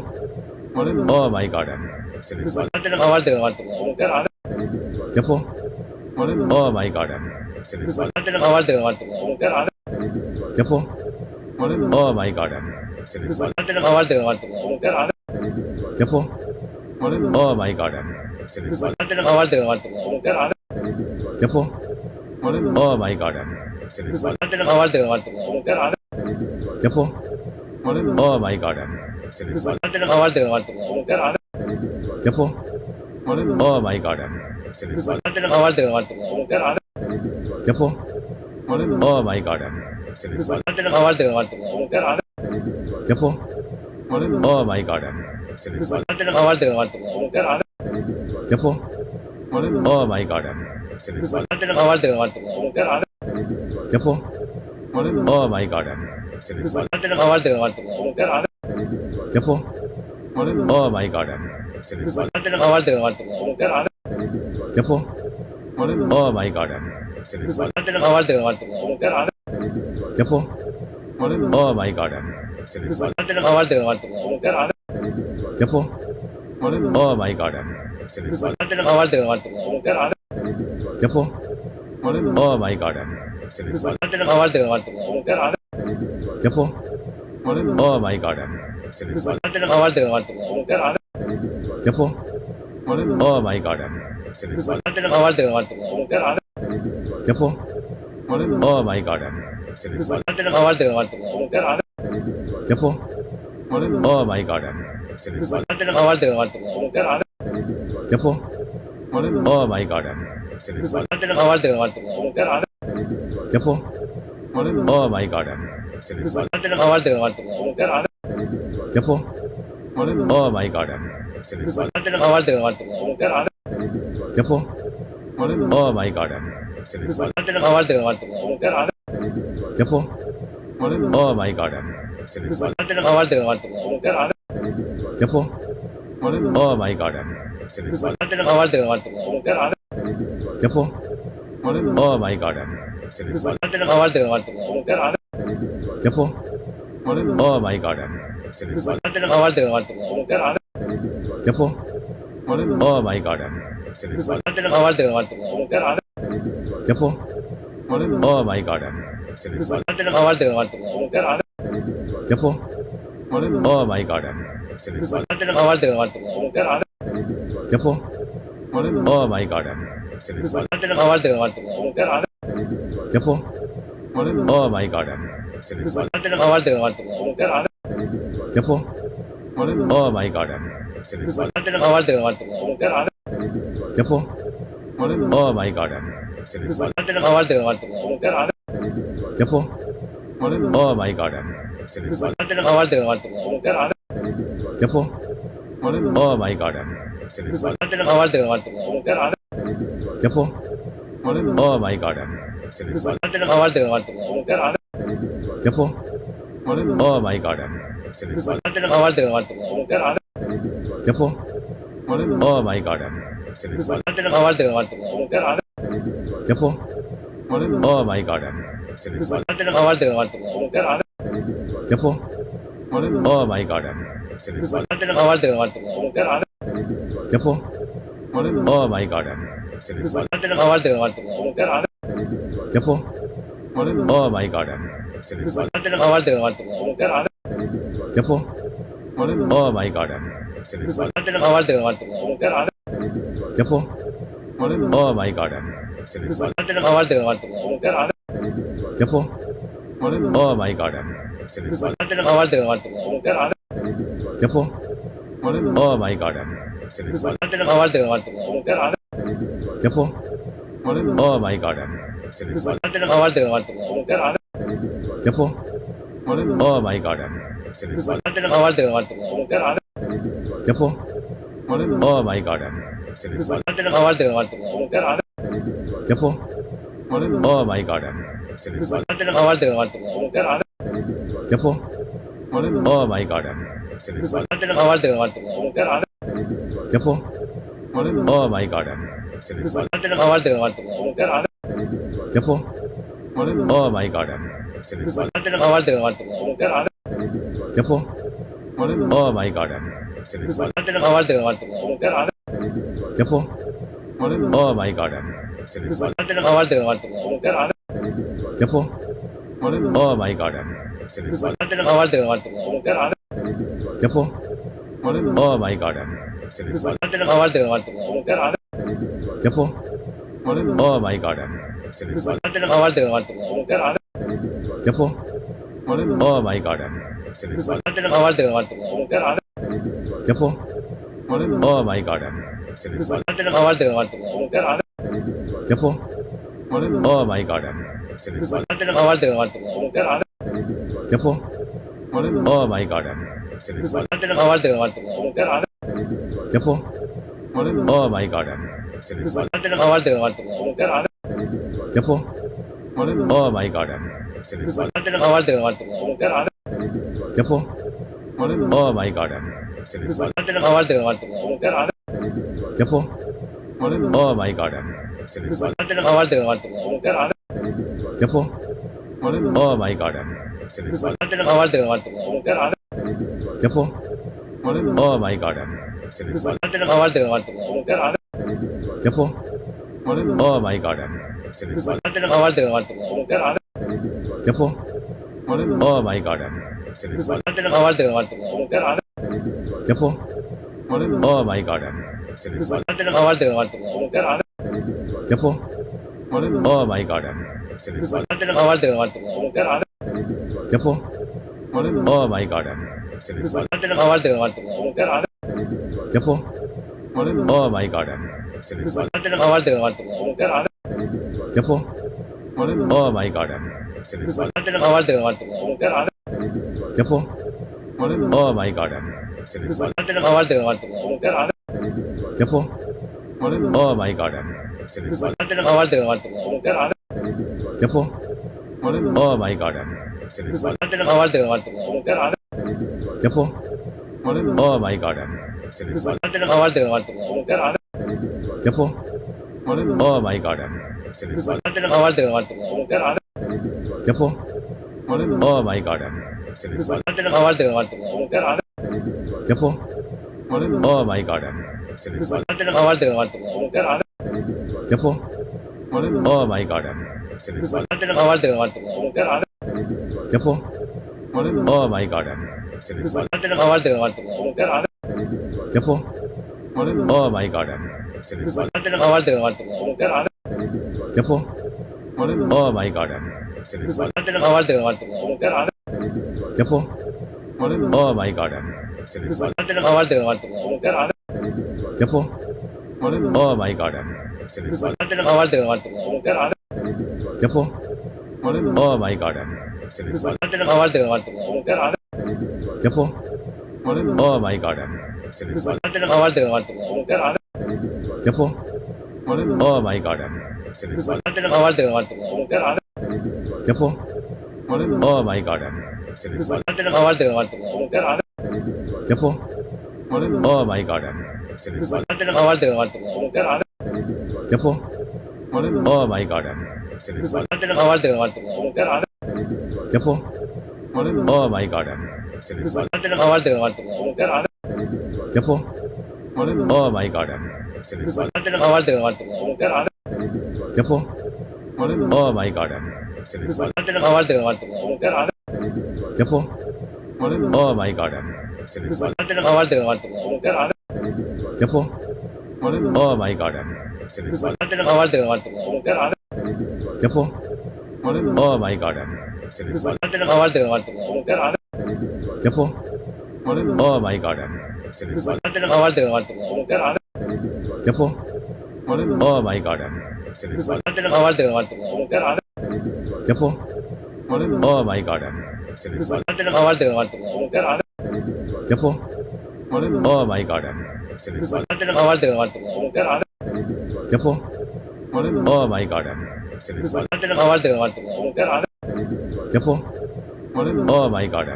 B: ஓ மை காட்
A: வாழ்த்துக்கள் வாழ்த்துக்கள்
B: எப்போ ஓ மை காட்
A: வாழ்த்துக்கள் வாழ்த்துக்கள்
B: எப்போ ஓ மை காட்
A: வாழ்த்துக்கள் வாழ்த்துக்கள்
B: எப்போ ஓ மை காட்
A: வாழ்த்துக்கள் வாழ்த்துக்கள்
B: எப்போ ஓ மை காட்
A: வாழ்த்துக்கள் வாழ்த்துக்கள்
B: எப்போ ஓ மை காட்
A: வாழ்த்துக்கள் வாழ்த்துக்கள்
B: எப்போ ஓ மை காட்
A: வாழ்த்துக்கள் வாழ்த்துக்கள்
B: எப்போ ஓ மை காட்
A: வாழ்த்துக்கள் வாழ்த்துக்கள்
B: எப்போ ஓ மை காட்
A: வாழ்த்துக்கள் வாழ்த்துக்கள்
B: எப்போ ஓ மை காட்
A: வாழ்த்துக்கள் வாழ்த்துக்கள்
B: எப்போ ஓ மை காட்
A: வாழ்த்துக்கள் வாழ்த்துக்கள்
B: எப்போ ஓ மை காட்
A: வாழ்த்துக்கள் வாழ்த்துக்கள்
B: எப்போ ஓ மை காட்
A: வாழ்த்துக்கள் வாழ்த்துக்கள்
B: எப்போ ஓ மை காட்
A: வாழ்த்துக்கள் வாழ்த்துக்கள்
B: எப்போ ஓ மை காட்
A: வாழ்த்துக்கள் வாழ்த்துக்கள்
B: எப்போ ஓ மை காட்
A: வாழ்த்துக்கள் வாழ்த்துக்கள்
B: எப்போ ஓ மை காட்
A: வாழ்த்துக்கள் வாழ்த்துக்கள்
B: எப்போ ஓ மை காட்
A: வாழ்த்துக்கள் வாழ்த்துக்கள்
B: எப்போ ஓ மை காட்
A: வாழ்த்துக்கள் வாழ்த்துக்கள்
B: எப்போ ஓ மை காட்
A: வாழ்த்துக்கள் வாழ்த்துக்கள்
B: எப்போ ஓ மை காட்
A: வாழ்த்துக்கள் வாழ்த்துக்கள்
B: எப்போ ஓ மை காட்
A: வாழ்த்துக்கள் வாழ்த்துக்கள்
B: எப்போ ஓ மை காட்
A: வாழ்த்துக்கள் வாழ்த்துக்கள்
B: எப்போ ஓ மை காட்
A: வாழ்த்துக்கள் வாழ்த்துக்கள்
B: எப்போ ஓ மை காட்
A: வாழ்த்துக்கள் வாழ்த்துக்கள்
B: எப்போ ஓ மை காட்
A: வாழ்த்துக்கள் வாழ்த்துக்கள்
B: எப்போ ஓ மை காட்
A: வாழ்த்துக்கள் வாழ்த்துக்கள்
B: எப்போ ஓ மை காட்
A: வாழ்த்துக்கள் வாழ்த்துக்கள்
B: எப்போ ஓ மை காட்
A: வாழ்த்துக்கள் வாழ்த்துக்கள்
B: எப்போ ஓ மை காட்
A: வாழ்த்துக்கள் வாழ்த்துக்கள்
B: எப்போ ஓ மை காட்
A: வாழ்த்துக்கள் வாழ்த்துக்கள்
B: எப்போ ஓ மை காட்
A: வாழ்த்துக்கள் வாழ்த்துக்கள்
B: எப்போ ஓ மை காட்
A: வாழ்த்துக்கள் வாழ்த்துக்கள்
B: எப்போ ஓ மை காட்
A: வாழ்த்துக்கள் வாழ்த்துக்கள்
B: எப்போ ஓ மை காட்
A: வாழ்த்துக்கள் வாழ்த்துக்கள்
B: எப்போ ஓ மை காட்
A: வாழ்த்துக்கள் வாழ்த்துக்கள்
B: எப்போ ஓ மை காட்
A: வாழ்த்துக்கள் வாழ்த்துக்கள்
B: எப்போ ஓ மை காட்
A: வாழ்த்துக்கள் வாழ்த்துக்கள்
B: எப்போ ஓ மை காட்
A: வாழ்த்துக்கள் வாழ்த்துக்கள்
B: எப்போ ஓ மை காட்
A: வாழ்த்துக்கள் வாழ்த்துக்கள்
B: எப்போ ஓ மை காட்
A: வாழ்த்துக்கள் வாழ்த்துக்கள்
B: எப்போ ஓ மை காட்
A: வாழ்த்துக்கள் வாழ்த்துக்கள்
B: எப்போ ஓ மை காட்
A: வாழ்த்துக்கள் வாழ்த்துக்கள்
B: எப்போ ஓ மை காட்
A: வாழ்த்துக்கள் வாழ்த்துக்கள்
B: எப்போ ஓ மை காட்
A: வாழ்த்துக்கள் வாழ்த்துக்கள்
B: எப்போ ஓ மை காட்
A: வாழ்த்துக்கள் வாழ்த்துக்கள்
B: எப்போ ஓ மை காட்
A: வாழ்த்துக்கள் வாழ்த்துக்கள்
B: எப்போ ஓ மை காட்
A: வாழ்த்துக்கள் வாழ்த்துக்கள்
B: எப்போ ஓ மை காட்
A: வாழ்த்துக்கள் வாழ்த்துக்கள்
B: எப்போ ஓ மை காட்
A: வாழ்த்துக்கள் வாழ்த்துக்கள்
B: எப்போ ஓ மை காட்
A: வாழ்த்துக்கள் வாழ்த்துக்கள்
B: எப்போ ஓ மை காட்
A: வாழ்த்துக்கள் வாழ்த்துக்கள்
B: எப்போ ஓ மை காட்
A: வாழ்த்துக்கள் வாழ்த்துக்கள்
B: எப்போ ஓ மை காட்
A: வாழ்த்துக்கள் வாழ்த்துக்கள்
B: எப்போ ஓ மை காட்
A: வாழ்த்துக்கள் வாழ்த்துக்கள்
B: எப்போ ஓ மை காட்
A: வாழ்த்துக்கள் வாழ்த்துக்கள்
B: எப்போ ஓ மை காட்
A: வாழ்த்துக்கள் வாழ்த்துக்கள்
B: எப்போ ஓ மை காட்
A: வாழ்த்துக்கள் வாழ்த்துக்கள்
B: எப்போ ஓ மை காட்
A: வாழ்த்துக்கள் வாழ்த்துக்கள்
B: எப்போ ஓ மை காட்
A: வாழ்த்துக்கள் வாழ்த்துக்கள்
B: எப்போ ஓ மை காட்
A: வாழ்த்துக்கள் வாழ்த்துக்கள்
B: எப்போ ஓ மை காட்
A: வாழ்த்துக்கள் வாழ்த்துக்கள்
B: எப்போ ஓ மை காட்
A: வாழ்த்துக்கள் வாழ்த்துக்கள்
B: எப்போ ஓ மை காட்
A: வாழ்த்துக்கள் வாழ்த்துக்கள்
B: எப்போ ஓ மை காட்
A: வாழ்த்துக்கள் வாழ்த்துக்கள்
B: எப்போ ஓ மை காட்
A: வாழ்த்துக்கள் வாழ்த்துக்கள்
B: எப்போ ஓ மை காட்
A: வாழ்த்துக்கள் வாழ்த்துக்கள்
B: எப்போ ஓ மை காட்
A: வாழ்த்துக்கள் வாழ்த்துக்கள்
B: எப்போ ஓ மை காட்
A: வாழ்த்துக்கள் வாழ்த்துக்கள்
B: எப்போ ஓ மை காட்
A: வாழ்த்துக்கள் வாழ்த்துக்கள்
B: எப்போ ஓ மை காட்
A: வாழ்த்துக்கள் வாழ்த்துக்கள்
B: எப்போ ஓ மை காட்
A: வாழ்த்துக்கள் வாழ்த்துக்கள்
B: எப்போ ஓ மை காட்
A: வாழ்த்துக்கள் வாழ்த்துக்கள்
B: எப்போ ஓ மை காட்
A: வாழ்த்துக்கள் வாழ்த்துக்கள்
B: எப்போ ஓ மை காட்
A: வாழ்த்துக்கள் வாழ்த்துக்கள்
B: எப்போ ஓ மை காட்
A: வாழ்த்துக்கள் வாழ்த்துக்கள்
B: எப்போ ஓ மை காட்
A: வாழ்த்துக்கள் வாழ்த்துக்கள்
B: எப்போ ஓ மை காட்
A: வாழ்த்துக்கள் வாழ்த்துக்கள்
B: எப்போ ஓ மை காட்
A: வாழ்த்துக்கள் வாழ்த்துக்கள்
B: எப்போ ஓ மை காட்
A: வாழ்த்துக்கள் வாழ்த்துக்கள்
B: எப்போ ஓ மை காட்
A: வாழ்த்துக்கள் வாழ்த்துக்கள்
B: எப்போ ஓ மை காட்
A: வாழ்த்துக்கள் வாழ்த்துக்கள்
B: எப்போ ஓ மை காட்
A: வாழ்த்துக்கள் வாழ்த்துக்கள்
B: எப்போ ஓ மை காட்
A: வாழ்த்துக்கள் வாழ்த்துக்கள்
B: எப்போ ஓ மை காட்
A: வாழ்த்துக்கள் வாழ்த்துக்கள்
B: எப்போ ஓ மை காட்
A: வாழ்த்துக்கள் வாழ்த்துக்கள்
B: எப்போ ஓ மை காட்
A: வாழ்த்துக்கள் வாழ்த்துக்கள்
B: எப்போ ஓ மை காட்
A: வாழ்த்துக்கள் வாழ்த்துக்கள்
B: எப்போ ஓ மை காட்
A: வாழ்த்துக்கள் வாழ்த்துக்கள்
B: எப்போ ஓ மை காட்
A: வாழ்த்துக்கள் வாழ்த்துக்கள்
B: எப்போ ஓ மை காட்
A: வாழ்த்துக்கள் வாழ்த்துக்கள்
B: எப்போ ஓ மை காட்
A: வாழ்த்துக்கள் வாழ்த்துக்கள்
B: எப்போ ஓ மை காட்
A: வாழ்த்துக்கள் வாழ்த்துக்கள்
B: எப்போ ஓ மை காட்
A: வாழ்த்துக்கள் வாழ்த்துக்கள்
B: எப்போ ஓ மை காட்
A: வாழ்த்துக்கள் வாழ்த்துக்கள்
B: எப்போ ஓ மை காட்
A: வாழ்த்துக்கள் வாழ்த்துக்கள்
B: எப்போ ஓ மை காட்
A: வாழ்த்துக்கள் வாழ்த்துக்கள்
B: எப்போ ஓ மை காட்
A: வாழ்த்துக்கள் வாழ்த்துக்கள்
B: எப்போ ஓ மை காட்
A: வாழ்த்துக்கள் வாழ்த்துக்கள்
B: எப்போ ஓ மை காட்
A: வாழ்த்துக்கள் வாழ்த்துக்கள்
B: எப்போ ஓ மை காட்
A: வாழ்த்துக்கள் வாழ்த்துக்கள்
B: எப்போ ஓ மை காட்
A: வாழ்த்துக்கள் வாழ்த்துக்கள்
B: எப்போ ஓ மை காட்
A: வாழ்த்துக்கள் வாழ்த்துக்கள்
B: எப்போ ஓ மை காட்
A: வாழ்த்துக்கள் வாழ்த்துக்கள்
B: எப்போ ஓ மை காட்
A: வாழ்த்துக்கள் வாழ்த்துக்கள்
B: எப்போ ஓ மை காட்
A: வாழ்த்துக்கள் வாழ்த்துக்கள்
B: எப்போ ஓ மை காட்
A: வாழ்த்துக்கள் வாழ்த்துக்கள்
B: எப்போ ஓ மை காட்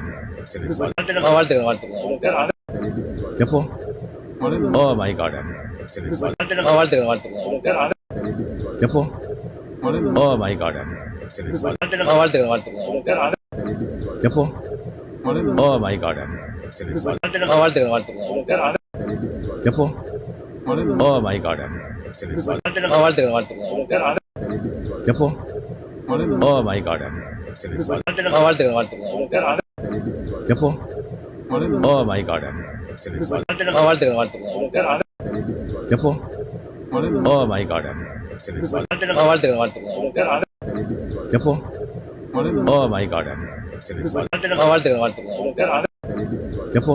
A: வாழ்த்துக்கள் வாழ்த்துக்கள்
B: எப்போ ஓ மை காட்
A: வாழ்த்துக்கள் வாழ்த்துக்கள்
B: எப்போ ஓ மை காட்
A: வாழ்த்துக்கள் வாழ்த்துக்கள்
B: எப்போ ஓ மை காட்
A: வாழ்த்துக்கள் வாழ்த்துக்கள்
B: எப்போ ஓ மை காட்
A: வாழ்த்துக்கள் வாழ்த்துக்கள்
B: எப்போ ஓ மை காட்
A: வாழ்த்துக்கள் வாழ்த்துக்கள்
B: எப்போ ஓ மை காட்
A: வாழ்த்துக்கள் வாழ்த்துக்கள்
B: எப்போ ஓ மை காட்
A: வாழ்த்துக்கள் வாழ்த்துக்கள்
B: எப்போ ஓ மை காட்
A: வாழ்த்துக்கள் வாழ்த்துக்கள்
B: எப்போ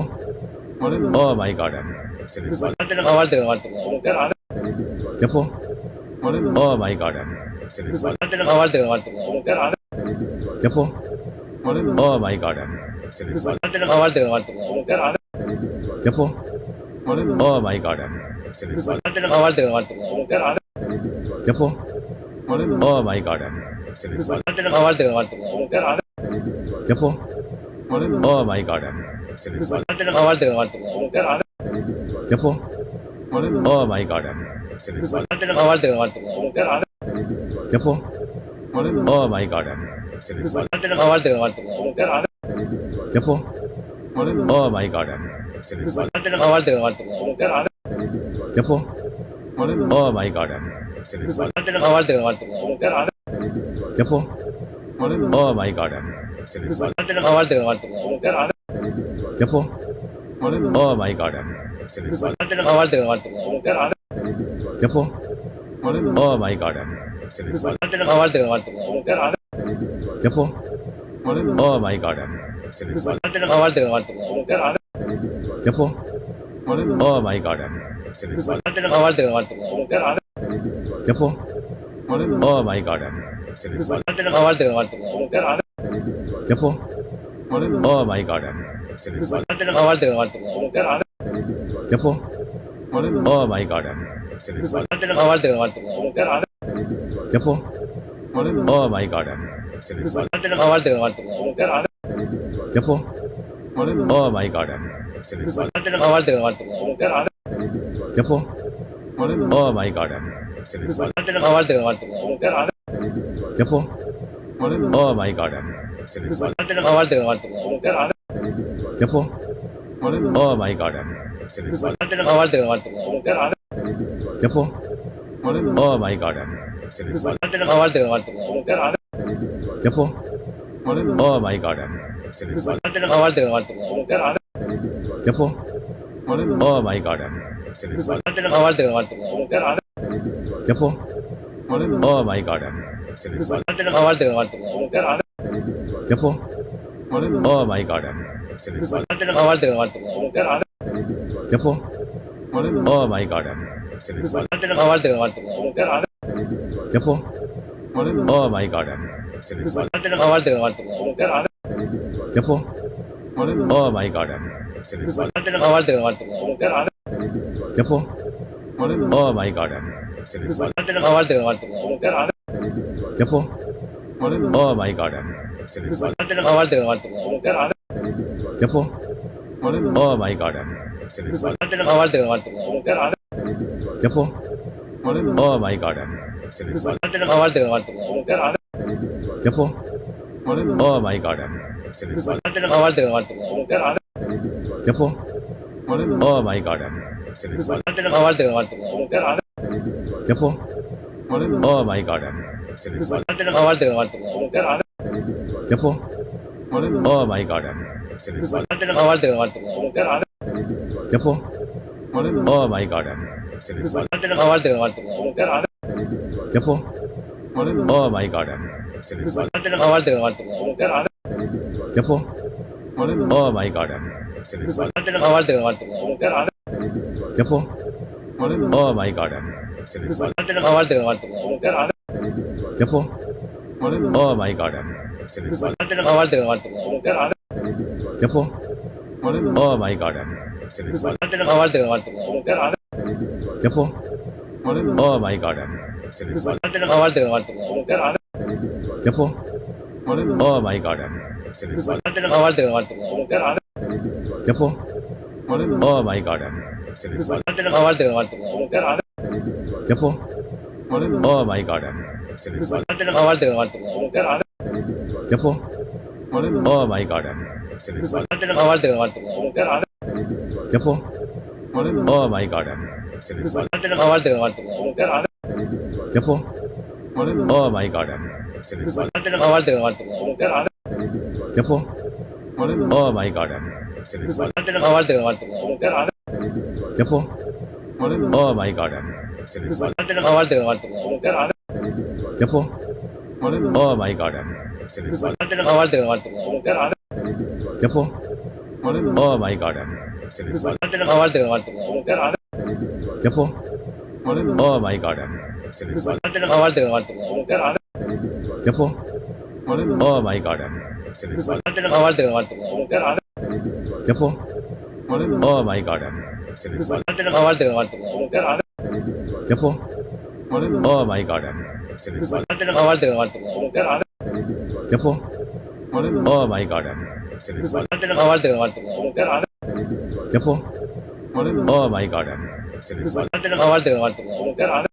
B: ஓ மை காட்
A: வாழ்த்துக்கள் வாழ்த்துக்கள்
B: எப்போ ஓ மை காட்
A: வாழ்த்துக்கள் வாழ்த்துக்கள்
B: எப்போ ஓ மை காட்
A: வாழ்த்துக்கள் வாழ்த்துக்கள்
B: எப்போ ஓ மை காட்
A: வாழ்த்துக்கள் வாழ்த்துக்கள்
B: எப்போ ஓ மை காட்
A: வாழ்த்துக்கள் வாழ்த்துக்கள்
B: எப்போ ஓ மை காட்
A: வாழ்த்துக்கள் வாழ்த்துக்கள்
B: எப்போ ஓ மை காட்
A: வாழ்த்துக்கள் வாழ்த்துக்கள்
B: எப்போ ஓ மை காட்
A: வாழ்த்துக்கள் வாழ்த்துக்கள்
B: எப்போ ஓ மை காட்
A: வாழ்த்துக்கள் வாழ்த்துக்கள்
B: எப்போ ஓ மை காட்
A: வாழ்த்துக்கள் வாழ்த்துக்கள்
B: எப்போ ஓ மை காட்
A: வாழ்த்துக்கள் வாழ்த்துக்கள்
B: எப்போ ஓ மை காட்
A: வாழ்த்துக்கள் வாழ்த்துக்கள்
B: எப்போ ஓ மை காட்
A: வாழ்த்துக்கள் வாழ்த்துக்கள்
B: எப்போ ஓ மை காட்
A: வாழ்த்துக்கள் வாழ்த்துக்கள்
B: எப்போ ஓ மை காட்
A: வாழ்த்துக்கள் வாழ்த்துக்கள்
B: எப்போ ஓ மை காட்
A: வாழ்த்துக்கள் வாழ்த்துக்கள்
B: எப்போ ஓ மை காட்
A: வாழ்த்துக்கள் வாழ்த்துக்கள்
B: எப்போ ஓ மை காட்
A: வாழ்த்துக்கள் வாழ்த்துக்கள்
B: எப்போ ஓ மை காட்
A: வாழ்த்துக்கள் வாழ்த்துக்கள்
B: எப்போ ஓ மை காட்
A: வாழ்த்துக்கள் வாழ்த்துக்கள்
B: எப்போ ஓ மை காட்
A: வாழ்த்துக்கள் வாழ்த்துக்கள்
B: எப்போ ஓ மை காட்
A: வாழ்த்துக்கள் வாழ்த்துக்கள்
B: எப்போ ஓ மை காட்
A: வாழ்த்துக்கள் வாழ்த்துக்கள்
B: எப்போ ஓ மை காட்
A: வாழ்த்துக்கள் வாழ்த்துக்கள்
B: எப்போ ஓ மை காட்
A: வாழ்த்துக்கள் வாழ்த்துக்கள்
B: எப்போ ஓ மை காட்
A: வாழ்த்துக்கள் வாழ்த்துக்கள்
B: எப்போ ஓ மை காட்
A: வாழ்த்துக்கள் வாழ்த்துக்கள்
B: எப்போ ஓ மை காட்
A: வாழ்த்துக்கள் வாழ்த்துக்கள்
B: எப்போ ஓ மை காட்
A: வாழ்த்துக்கள் வாழ்த்துக்கள்
B: எப்போ ஓ மை காட்
A: வாழ்த்துக்கள் வாழ்த்துக்கள்
B: எப்போ ஓ மை காட்
A: வாழ்த்துக்கள் வாழ்த்துக்கள்
B: எப்போ ஓ மை காட்
A: வாழ்த்துக்கள் வாழ்த்துக்கள்
B: எப்போ ஓ மை காட்
A: வாழ்த்துக்கள் வாழ்த்துக்கள்
B: எப்போ ஓ மை காட்
A: வாழ்த்துக்கள் வாழ்த்துக்கள்
B: எப்போ ஓ மை காட்
A: வாழ்த்துக்கள் வாழ்த்துக்கள்
B: எப்போ ஓ மை காட்
A: வாழ்த்துக்கள் வாழ்த்துக்கள்
B: எப்போ ஓ மை காட்
A: வாழ்த்துக்கள் வாழ்த்துக்கள்
B: எப்போ ஓ மை காட்
A: வாழ்த்துக்கள் வாழ்த்துக்கள்
B: எப்போ ஓ மை காட்
A: வாழ்த்துக்கள் வாழ்த்துக்கள்
B: எப்போ ஓ மை காட்
A: வாழ்த்துக்கள் வாழ்த்துக்கள்
B: எப்போ ஓ மை காட்
A: வாழ்த்துக்கள் வாழ்த்துக்கள்
B: எப்போ ஓ மை காட்
A: வாழ்த்துக்கள் வாழ்த்துக்கள்
B: எப்போ ஓ மை காட்
A: வாழ்த்துக்கள் வாழ்த்துக்கள்
B: எப்போ ஓ மை காட்
A: வாழ்த்துக்கள் வாழ்த்துக்கள்
B: எப்போ ஓ மை காட்
A: வாழ்த்துக்கள் வாழ்த்துக்கள்
B: எப்போ ஓ மை காட்
A: வாழ்த்துக்கள் வாழ்த்துக்கள்
B: எப்போ ஓ மை காட்
A: வாழ்த்துக்கள் வாழ்த்துக்கள்
B: எப்போ ஓ மை காட்
A: வாழ்த்துக்கள் வாழ்த்துக்கள்
B: எப்போ ஓ மை காட்
A: வாழ்த்துக்கள் வாழ்த்துக்கள்
B: எப்போ ஓ மை காட்
A: வாழ்த்துக்கள் வாழ்த்துக்கள்
B: எப்போ ஓ மை காட்
A: வாழ்த்துக்கள் வாழ்த்துக்கள்
B: எப்போ ஓ மை காட்
A: வாழ்த்துக்கள் வாழ்த்துக்கள்
B: எப்போ ஓ மை காட்
A: வாழ்த்துக்கள் வாழ்த்துக்கள்
B: எப்போ ஓ மை காட்
A: வாழ்த்துக்கள் வாழ்த்துக்கள்
B: எப்போ ஓ மை காட்
A: வாழ்த்துக்கள் வாழ்த்துக்கள்
B: எப்போ ஓ மை காட்
A: வாழ்த்துக்கள் வாழ்த்துக்கள்
B: எப்போ ஓ மை காட்
A: வாழ்த்துக்கள் வாழ்த்துக்கள்
B: எப்போ ஓ மை காட்
A: வாழ்த்துக்கள் வாழ்த்துக்கள்
B: எப்போ ஓ மை காட்
A: வாழ்த்துக்கள் வாழ்த்துக்கள்
B: எப்போ ஓ மை காட்
A: வாழ்த்துக்கள் வாழ்த்துக்கள்
B: எப்போ ஓ மை காட்
A: வாழ்த்துக்கள் வாழ்த்துக்கள்
B: எப்போ ஓ மை காட்
A: வாழ்த்துக்கள் வாழ்த்துக்கள்
B: எப்போ ஓ மை காட்
A: வாழ்த்துக்கள் வாழ்த்துக்கள்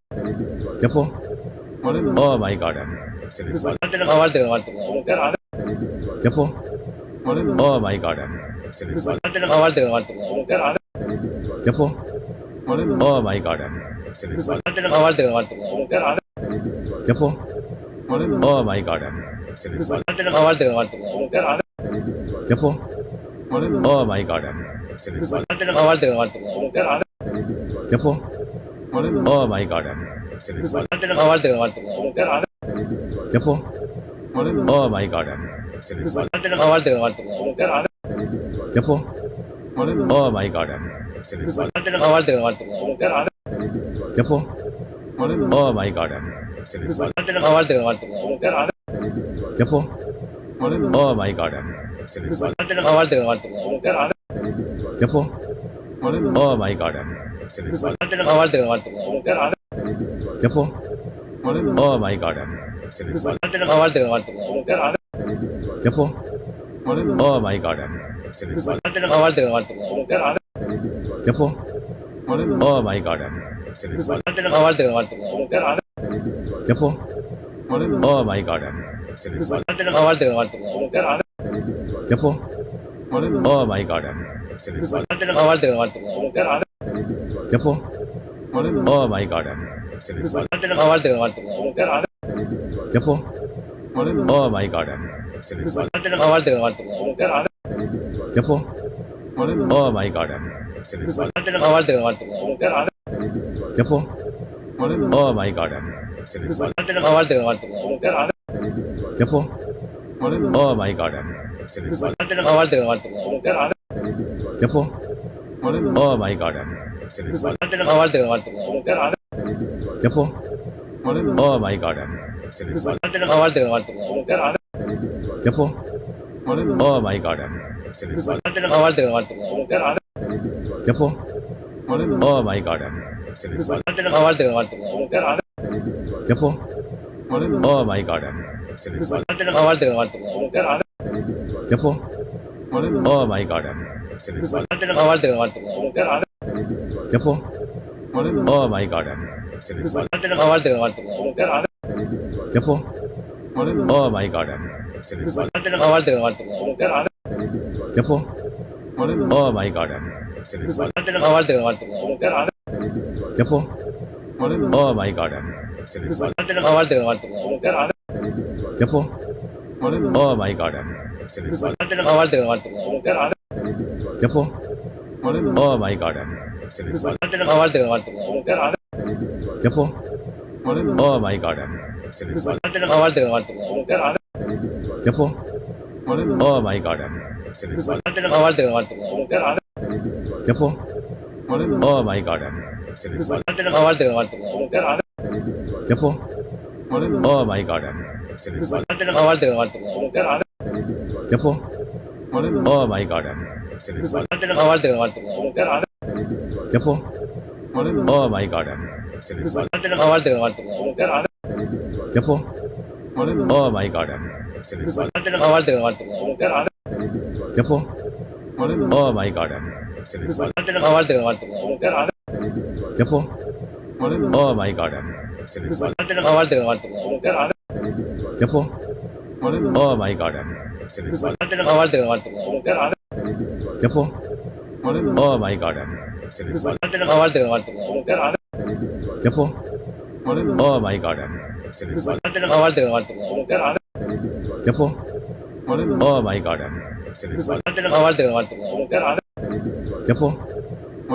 B: எப்போ ஓ மை காட்
A: வாழ்த்துக்கள் வாழ்த்துக்கள்
B: எப்போ ஓ மை காட்
A: வாழ்த்துக்கள் வாழ்த்துக்கள்
B: எப்போ ஓ மை காட்
A: வாழ்த்துக்கள் வாழ்த்துக்கள்
B: எப்போ ஓ மை காட்
A: வாழ்த்துக்கள் வாழ்த்துக்கள்
B: எப்போ ஓ மை காட்
A: வாழ்த்துக்கள் வாழ்த்துக்கள்
B: எப்போ ஓ மை காட்
A: வாழ்த்துக்கள் வாழ்த்துக்கள்
B: எப்போ ஓ மை காட்
A: வாழ்த்துக்கள் வாழ்த்துக்கள்
B: எப்போ ஓ மை காட்
A: வாழ்த்துக்கள் வாழ்த்துக்கள்
B: எப்போ ஓ மை காட்
A: வாழ்த்துக்கள் வாழ்த்துக்கள்
B: எப்போ ஓ மை காட்
A: வாழ்த்துக்கள் வாழ்த்துக்கள்
B: எப்போ ஓ மை காட்
A: வாழ்த்துக்கள் வாழ்த்துக்கள்
B: எப்போ ஓ மை காட்
A: வாழ்த்துக்கள் வாழ்த்துக்கள்
B: எப்போ ஓ மை காட்
A: வாழ்த்துக்கள் வாழ்த்துக்கள்
B: எப்போ ஓ மை காட்
A: வாழ்த்துக்கள் வாழ்த்துக்கள்
B: எப்போ ஓ மை காட்
A: வாழ்த்துக்கள் வாழ்த்துக்கள்
B: எப்போ ஓ மை காட்
A: வாழ்த்துக்கள் வாழ்த்துக்கள்
B: எப்போ ஓ மை காட்
A: வாழ்த்துக்கள் வாழ்த்துக்கள்
B: எப்போ ஓ மை காட்
A: வாழ்த்துக்கள் வாழ்த்துக்கள்
B: எப்போ ஓ மை காட்
A: வாழ்த்துக்கள் வாழ்த்துக்கள்
B: எப்போ ஓ மை காட்
A: வாழ்த்துக்கள் வாழ்த்துக்கள்
B: எப்போ ஓ மை காட்
A: வாழ்த்துக்கள் வாழ்த்துக்கள்
B: எப்போ ஓ மை காட்
A: வாழ்த்துக்கள் வாழ்த்துக்கள்
B: எப்போ ஓ மை காட்
A: வாழ்த்துக்கள் வாழ்த்துக்கள்
B: எப்போ ஓ மை காட்
A: வாழ்த்துக்கள் வாழ்த்துக்கள்
B: எப்போ ஓ மை காட்
A: வாழ்த்துக்கள் வாழ்த்துக்கள்
B: எப்போ ஓ மை காட்
A: வாழ்த்துக்கள் வாழ்த்துக்கள்
B: எப்போ ஓ மை காட்
A: வாழ்த்துக்கள் வாழ்த்துக்கள்
B: எப்போ ஓ மை காட்
A: வாழ்த்துக்கள் வாழ்த்துக்கள்
B: எப்போ ஓ மை காட்
A: வாழ்த்துக்கள் வாழ்த்துக்கள்
B: எப்போ ஓ மை காட்
A: வாழ்த்துக்கள் வாழ்த்துக்கள்
B: எப்போ ஓ மை காட்
A: வாழ்த்துக்கள் வாழ்த்துக்கள்
B: எப்போ ஓ மை காட்
A: வாழ்த்துக்கள் வாழ்த்துக்கள்
B: எப்போ ஓ மை காட்
A: வாழ்த்துக்கள் வாழ்த்துக்கள்
B: எப்போ ஓ மை காட்
A: வாழ்த்துக்கள் வாழ்த்துக்கள்
B: எப்போ ஓ மை காட்
A: வாழ்த்துக்கள் வாழ்த்துக்கள்
B: எப்போ ஓ மை காட்
A: வாழ்த்துக்கள் வாழ்த்துக்கள்
B: எப்போ ஓ மை காட்
A: வாழ்த்துக்கள் வாழ்த்துக்கள்
B: எப்போ ஓ மை காட்
A: வாழ்த்துக்கள் வாழ்த்துக்கள்
B: எப்போ ஓ மை காட்
A: வாழ்த்துக்கள் வாழ்த்துக்கள்
B: எப்போ ஓ மை காட்
A: வாழ்த்துக்கள் வாழ்த்துக்கள்
B: எப்போ ஓ மை காட்
A: வாழ்த்துக்கள் வாழ்த்துக்கள்
B: எப்போ ஓ மை காட்
A: வாழ்த்துக்கள் வாழ்த்துக்கள்
B: எப்போ ஓ மை காட்
A: வாழ்த்துக்கள் வாழ்த்துக்கள்
B: எப்போ ஓ மை காட்
A: வாழ்த்துக்கள் வாழ்த்துக்கள்
B: எப்போ ஓ மை காட்
A: வாழ்த்துக்கள் வாழ்த்துக்கள்
B: எப்போ ஓ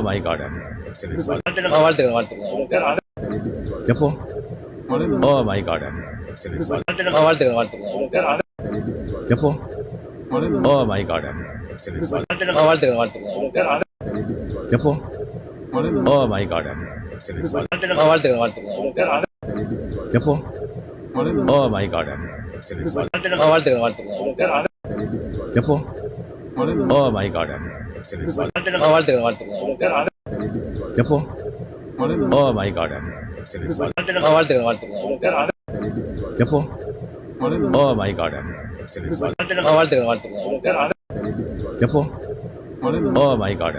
B: மை காட்
A: வாழ்த்துக்கள் வாழ்த்துக்கள்
B: எப்போ ஓ மை காட்
A: வாழ்த்துக்கள் வாழ்த்துக்கள்
B: எப்போ ஓ மை காட்
A: வாழ்த்துக்கள் வாழ்த்துக்கள்
B: எப்போ ஓ மை காட்
A: வாழ்த்துக்கள் வாழ்த்துக்கள்
B: எப்போ ஓ மை காட்
A: வாழ்த்துக்கள் வாழ்த்துக்கள்
B: எப்போ ஓ மை காட்
A: வாழ்த்துக்கள் வாழ்த்துக்கள்
B: எப்போ ஓ மை காட்
A: வாழ்த்துக்கள் வாழ்த்துக்கள்
B: எப்போ ஓ மை காட்
A: வாழ்த்துக்கள் வாழ்த்துக்கள்
B: எப்போ ஓ மை காட்
A: வாழ்த்துக்கள் வாழ்த்துக்கள்
B: எப்போ ஓ மை காட்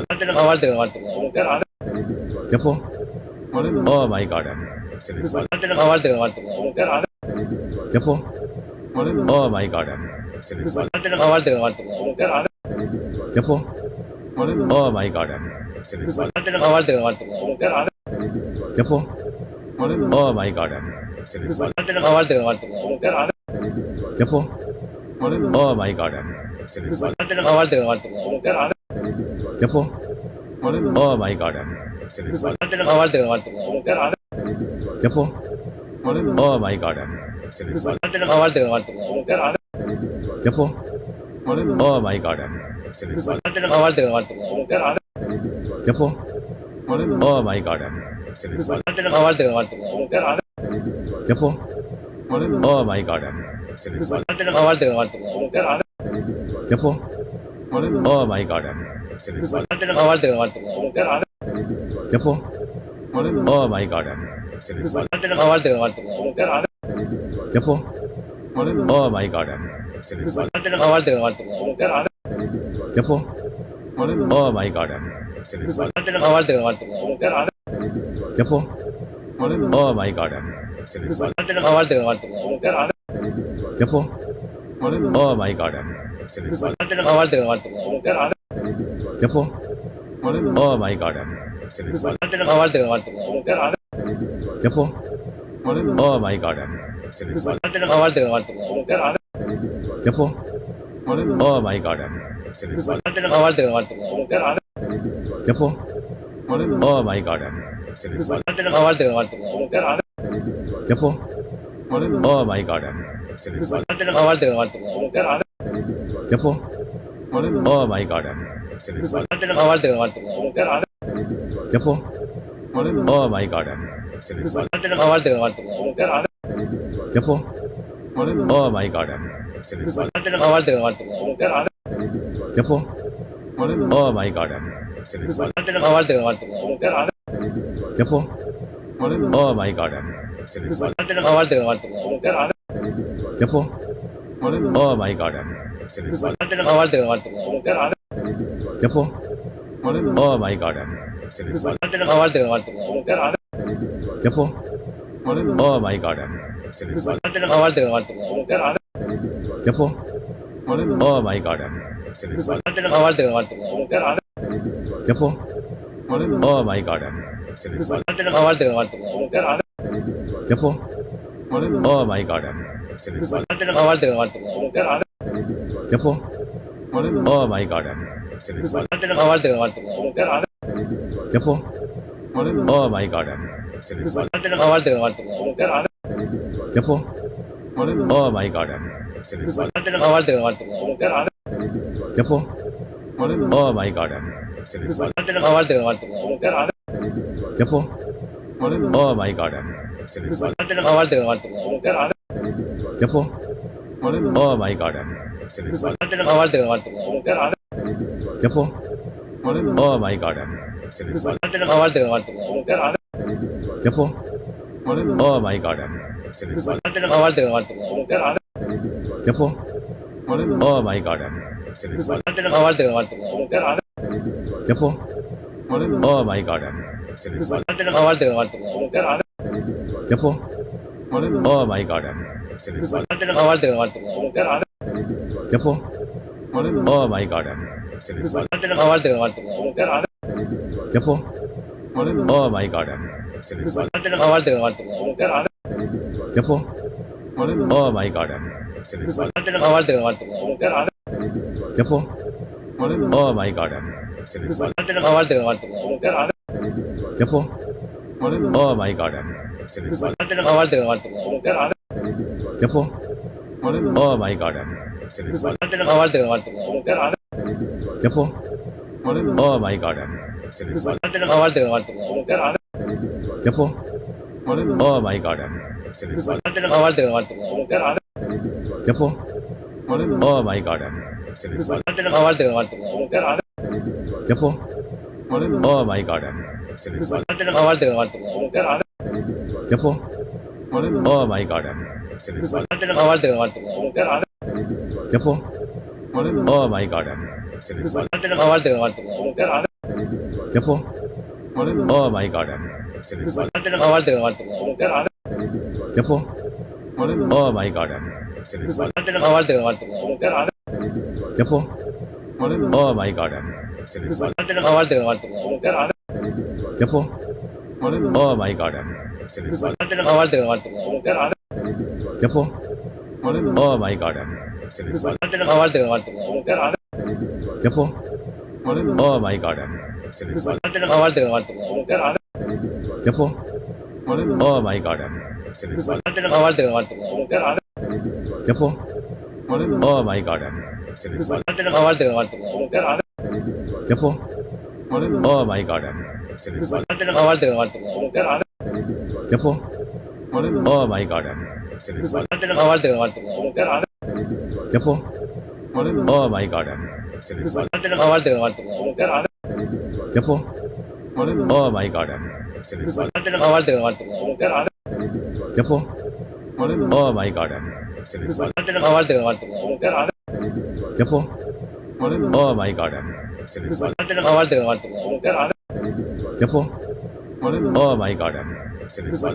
A: வாழ்த்துக்கள் வாழ்த்துக்கள்
B: எப்போ ஓ மை காட்
A: வாழ்த்துக்கள் வாழ்த்துக்கள்
B: எப்போ ஓ மை காட்
A: வாழ்த்துக்கள் வாழ்த்துக்கள்
B: எப்போ ஓ மை காட்
A: வாழ்த்துக்கள் வாழ்த்துக்கள்
B: எப்போ ஓ மை காட்
A: வாழ்த்துக்கள் வாழ்த்துக்கள்
B: எப்போ ஓ மை காட்
A: வாழ்த்துக்கள் வாழ்த்துக்கள்
B: எப்போ ஓ மை காட்
A: வாழ்த்துக்கள் வாழ்த்துக்கள்
B: எப்போ ஓ மை காட்
A: வாழ்த்துக்கள் வாழ்த்துக்கள்
B: எப்போ ஓ மை காட்
A: வாழ்த்துக்கள் வாழ்த்துக்கள்
B: எப்போ ஓ மை காட்
A: வாழ்த்துக்கள் வாழ்த்துக்கள்
B: எப்போ ஓ மை காட்
A: வாழ்த்துக்கள் வாழ்த்துக்கள்
B: எப்போ ஓ மை காட்
A: வாழ்த்துக்கள் வாழ்த்துக்கள்
B: எப்போ ஓ மை காட்
A: வாழ்த்துக்கள் வாழ்த்துக்கள்
B: எப்போ ஓ மை காட்
A: வாழ்த்துக்கள் வாழ்த்துக்கள்
B: எப்போ ஓ மை காட்
A: வாழ்த்துக்கள் வாழ்த்துக்கள்
B: எப்போ ஓ மை காட்
A: வாழ்த்துக்கள் வாழ்த்துக்கள்
B: எப்போ ஓ மை காட்
A: வாழ்த்துக்கள் வாழ்த்துக்கள்
B: எப்போ ஓ மை காட்
A: வாழ்த்துக்கள் வாழ்த்துக்கள்
B: எப்போ ஓ மை காட்
A: வாழ்த்துக்கள் வாழ்த்துக்கள்
B: எப்போ ஓ மை காட்
A: வாழ்த்துக்கள் வாழ்த்துக்கள்
B: எப்போ ஓ மை காட்
A: வாழ்த்துக்கள் வாழ்த்துக்கள்
B: எப்போ ஓ மை காட்
A: வாழ்த்துக்கள் வாழ்த்துக்கள்
B: எப்போ ஓ மை காட்
A: வாழ்த்துக்கள் வாழ்த்துக்கள்
B: எப்போ ஓ மை காட்
A: வாழ்த்துக்கள் வாழ்த்துக்கள்
B: எப்போ ஓ மை காட்
A: வாழ்த்துக்கள் வாழ்த்துக்கள்
B: எப்போ ஓ மை காட்
A: வாழ்த்துக்கள் வாழ்த்துக்கள்
B: எப்போ ஓ மை காட்
A: வாழ்த்துக்கள் வாழ்த்துக்கள்
B: எப்போ ஓ மை காட்
A: வாழ்த்துக்கள் வாழ்த்துக்கள்
B: எப்போ ஓ மை காட்
A: வாழ்த்துக்கள் வாழ்த்துக்கள்
B: எப்போ ஓ மை காட்
A: வாழ்த்துக்கள் வாழ்த்துக்கள்
B: எப்போ ஓ மை காட்
A: வாழ்த்துக்கள் வாழ்த்துக்கள்
B: எப்போ ஓ மை காட்
A: வாழ்த்துக்கள் வாழ்த்துக்கள்
B: எப்போ ஓ மை காட்
A: வாழ்த்துக்கள் வாழ்த்துக்கள்
B: எப்போ ஓ மை காட்
A: வாழ்த்துக்கள் வாழ்த்துக்கள்
B: எப்போ ஓ மை காட்
A: வாழ்த்துக்கள் வாழ்த்துக்கள்
B: எப்போ ஓ மை காட்
A: வாழ்த்துக்கள் வாழ்த்துக்கள்
B: எப்போ ஓ மை காட்
A: வாழ்த்துக்கள் வாழ்த்துக்கள்
B: எப்போ ஓ மை காட்
A: வாழ்த்துக்கள் வாழ்த்துக்கள்
B: எப்போ ஓ மை காட்
A: வாழ்த்துக்கள் வாழ்த்துக்கள்
B: எப்போ Oh my God.
A: வாழ்த்துக்கள் வாழ்த்துக்கள்
B: எப்போ Oh my God.
A: வாழ்த்துக்கள் வாழ்த்துக்கள்
B: எப்போ Oh my God.
A: வாழ்த்துக்கள் வாழ்த்துக்கள்
B: எப்போ Oh my God.
A: வாழ்த்துக்கள் வாழ்த்துக்கள்
B: எப்போ Oh my God.
A: வாழ்த்துக்கள் வாழ்த்துக்கள்
B: எப்போ Oh my God.
A: வாழ்த்துக்கள் வாழ்த்துக்கள்
B: எப்போ Oh my God.
A: வாழ்த்துக்கள் வாழ்த்துக்கள்
B: எப்போ Oh my God.
A: வாழ்த்துக்கள் வாழ்த்துக்கள்
B: எப்போ Oh my God.
A: வாழ்த்துக்கள் வாழ்த்துக்கள்
B: எப்போ Oh my God.
A: வாழ்த்துக்கள் வாழ்த்துக்கள்
B: எப்போ Oh my God.
A: வாழ்த்துக்கள் வாழ்த்துக்கள்
B: எப்போ Oh my God.
A: வாழ்த்துக்கள் வாழ்த்துக்கள்
B: எப்போ Oh my God.
A: வாழ்த்துக்கள் வாழ்த்துக்கள்
B: எப்போ Oh my God.
A: வாழ்த்துக்கள் வாழ்த்துக்கள்
B: எப்போ Oh my God.
A: வாழ்த்துக்கள் வாழ்த்துக்கள்
B: எப்போ Oh my God.
A: வாழ்த்துக்கள் வாழ்த்துக்கள்
B: எப்போ Oh my God.
A: வாழ்த்துக்கள் வாழ்த்துக்கள்
B: எப்போ Oh my God.
A: வாழ்த்துக்கள் வாழ்த்துக்கள்
B: எப்போ Oh my God.
A: வாழ்த்துக்கள் வாழ்த்துக்கள்
B: எப்போ Oh my God.
A: வாழ்த்துக்கள் வாழ்த்துக்கள்
B: எப்போ Oh my God.
A: வாழ்த்துக்கள் வாழ்த்துக்கள்
B: எப்போ Oh my God.
A: வாழ்த்துக்கள் வாழ்த்துக்கள்
B: எப்போ Oh my God.
A: வாழ்த்துக்கள் வாழ்த்துக்கள்
B: எப்போ Oh my God.
A: வாழ்த்துக்கள் வாழ்த்துக்கள்
B: எப்போ Oh my God.
A: வாழ்த்துக்கள் வாழ்த்துக்கள்
B: எப்போ Oh my God.
A: வாழ்த்துக்கள் வாழ்த்துக்கள்
B: எப்போ Oh my God.
A: வாழ்த்துக்கள் வாழ்த்துக்கள்
B: எப்போ Oh my God.
A: வாழ்த்துக்கள் வாழ்த்துக்கள்
B: எப்போ Oh my God.
A: வாழ்த்துக்கள் வாழ்த்துக்கள்
B: எப்போ Oh my God.
A: வாழ்த்துக்கள் வாழ்த்துக்கள்
B: எப்போ Oh my God.
A: வாழ்த்துக்கள் வாழ்த்துக்கள்
B: எப்போ Oh my God.
A: வாழ்த்துக்கள் வாழ்த்துக்கள்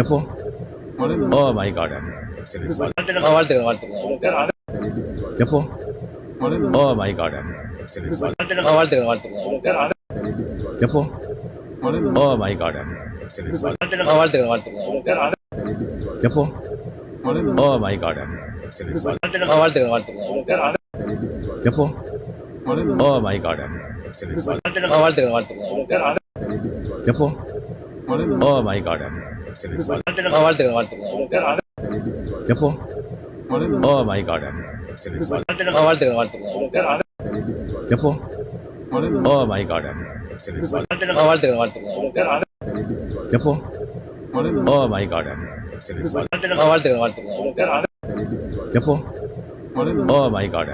B: எப்போ Oh my God.
A: வாழ்த்துக்கள் வாழ்த்துக்கள்
B: எப்போ Oh my God.
A: வாழ்த்துக்கள் வாழ்த்துக்கள்
B: எப்போ Oh my God.
A: வாழ்த்துக்கள் வாழ்த்துக்கள்
B: எப்போ Oh my God.
A: வாழ்த்துக்கள் வாழ்த்துக்கள்
B: எப்போ Oh my God.
A: வாழ்த்துக்கள் வாழ்த்துக்கள்
B: எப்போ Oh my God.
A: வாழ்த்துக்கள் வாழ்த்துக்கள்
B: எப்போ Oh my God.
A: வாழ்த்துக்கள் வாழ்த்துக்கள்
B: எப்போ Oh my God.
A: வாழ்த்துக்கள் வாழ்த்துக்கள்
B: எப்போ Oh my God.
A: வாழ்த்துக்கள் வாழ்த்துக்கள்
B: எப்போ Oh my God.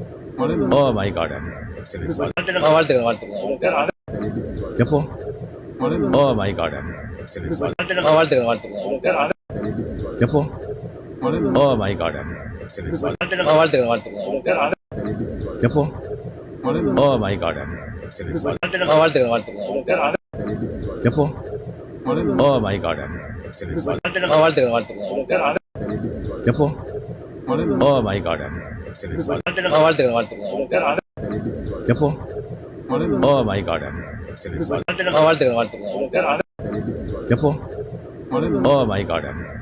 A: வாழ்த்துக்கள் வாழ்த்துக்கள்
B: எப்போ Oh my God.
A: வாழ்த்துக்கள் வாழ்த்துக்கள்
B: எப்போ Oh my God.
A: வாழ்த்துக்கள் வாழ்த்துக்கள்
B: எப்போ Oh my God.
A: வாழ்த்துக்கள் வாழ்த்துக்கள்
B: எப்போ Oh my God.
A: வாழ்த்துக்கள் வாழ்த்துக்கள்
B: எப்போ Oh my God.
A: வாழ்த்துக்கள் வாழ்த்துக்கள்
B: எப்போ Oh my God.
A: வாழ்த்துக்கள் வாழ்த்துக்கள்
B: எப்போ Oh my God.
A: வாழ்த்துக்கள் வாழ்த்துக்கள்
B: எப்போ Oh my God.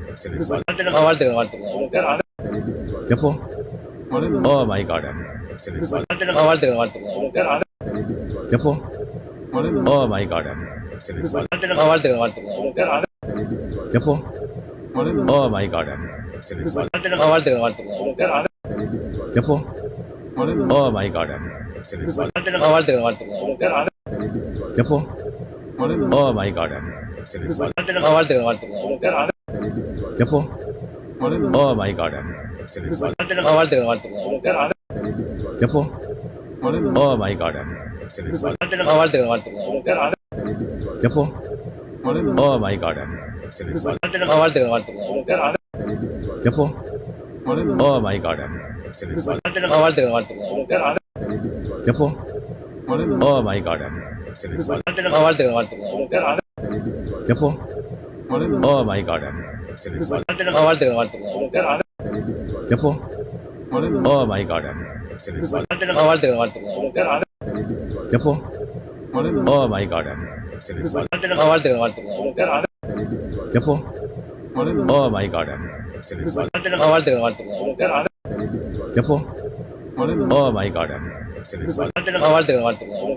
A: வாழ்த்துக்கள் வாழ்த்துக்கள்
B: எப்போ Oh my God.
A: வாழ்த்துக்கள் வாழ்த்துக்கள்
B: எப்போ Oh my God.
A: வாழ்த்துக்கள் வாழ்த்துக்கள்
B: எப்போ Oh my God.
A: வாழ்த்துக்கள் வாழ்த்துக்கள்
B: எப்போ Oh my God.
A: வாழ்த்துக்கள் வாழ்த்துக்கள்
B: எப்போ Oh my God.
A: வாழ்த்துக்கள் வாழ்த்துக்கள்
B: எப்போ Oh my God.
A: வாழ்த்துக்கள் வாழ்த்துக்கள்
B: எப்போ ஓ மை காட்
A: வாழ்த்துக்கள் வாழ்த்துக்கள்
B: எப்போ ஓ மை காட்
A: வாழ்த்துக்கள் வாழ்த்துக்கள்
B: எப்போ ஓ மை காட்
A: வாழ்த்துக்கள் வாழ்த்துக்கள்
B: எப்போ ஓ மை காட்
A: வாழ்த்துக்கள் வாழ்த்துக்கள்
B: எப்போ ஓ மை காட்
A: வாழ்த்துக்கள் வாழ்த்துக்கள்
B: எப்போ ஓ மை காட்
A: வாழ்த்துக்கள் வாழ்த்துக்கள்
B: எப்போ ஓ மை காட்
A: வாழ்த்துக்கள் வாழ்த்துக்கள்
B: எப்போ ஓ மை காட்
A: வாழ்த்துக்கள் வாழ்த்துக்கள்
B: எப்போ ஓ மை காட்
A: வாழ்த்துக்கள் வாழ்த்துக்கள்
B: எப்போ ஓ மை காட்
A: வாழ்த்துக்கள் வாழ்த்துக்கள்
B: எப்போ ஓ மை காட்
A: வாழ்த்துக்கள் வாழ்த்துக்கள்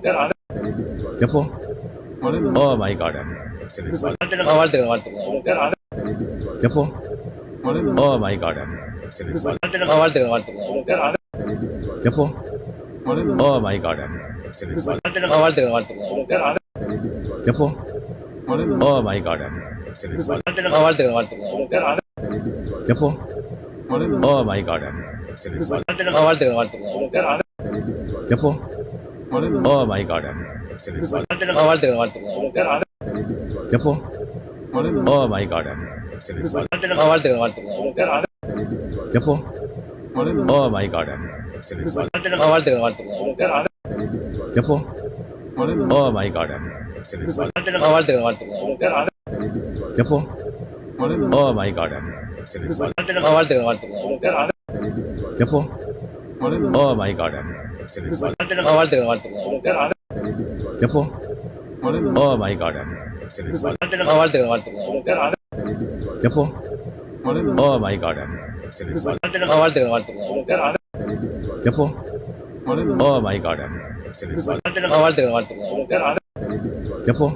B: எப்போ ஓ மை காட்
A: வாழ்த்துக்கள் வாழ்த்துக்கள்
B: எப்போ ஓ மை காட்
A: வாழ்த்துக்கள் வாழ்த்துக்கள்
B: எப்போ ஓ மை காட்
A: வாழ்த்துக்கள் வாழ்த்துக்கள்
B: எப்போ ஓ மை காட்
A: வாழ்த்துக்கள் வாழ்த்துக்கள்
B: எப்போ ஓ மை காட்
A: வாழ்த்துக்கள் வாழ்த்துக்கள்
B: எப்போ ஓ மை காட்
A: வாழ்த்துக்கள் வாழ்த்துக்கள்
B: எப்போ ஓ மை காட்
A: வாழ்த்துக்கள் வாழ்த்துக்கள்
B: எப்போ ஓ மை காட்
A: வாழ்த்துக்கள் வாழ்த்துக்கள்
B: எப்போ ஓ மை காட்
A: வாழ்த்துக்கள் வாழ்த்துக்கள்
B: எப்போ ஓ மை காட்
A: வாழ்த்துக்கள் வாழ்த்துக்கள்
B: எப்போ ஓ மை காட்
A: வாழ்த்துக்கள் வாழ்த்துக்கள்
B: எப்போ ஓ மை காட்
A: வாழ்த்துக்கள் வாழ்த்துக்கள்
B: எப்போ ஓ மை காட்
A: வாழ்த்துக்கள் வாழ்த்துக்கள்
B: எப்போ ஓ மை காட்
A: வாழ்த்துக்கள் வாழ்த்துக்கள்
B: எப்போ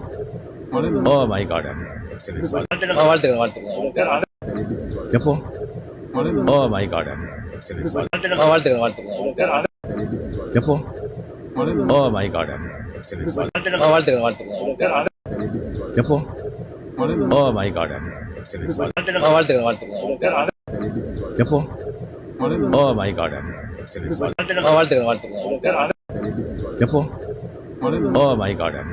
B: ஓ மை காட்
A: வாழ்த்துக்கள் வாழ்த்துக்கள்
B: எப்போ ஓ மை காட்
A: வாழ்த்துக்கள் வாழ்த்துக்கள்
B: எப்போ ஓ மை காட்
A: வாழ்த்துக்கள் வாழ்த்துக்கள்
B: எப்போ ஓ மை காட்
A: வாழ்த்துக்கள் வாழ்த்துக்கள்
B: எப்போ ஓ மை காட்
A: வாழ்த்துக்கள் வாழ்த்துக்கள்
B: எப்போ ஓ மை காட்
A: வாழ்த்துக்கள் வாழ்த்துக்கள்
B: எப்போ ஓ மை காட்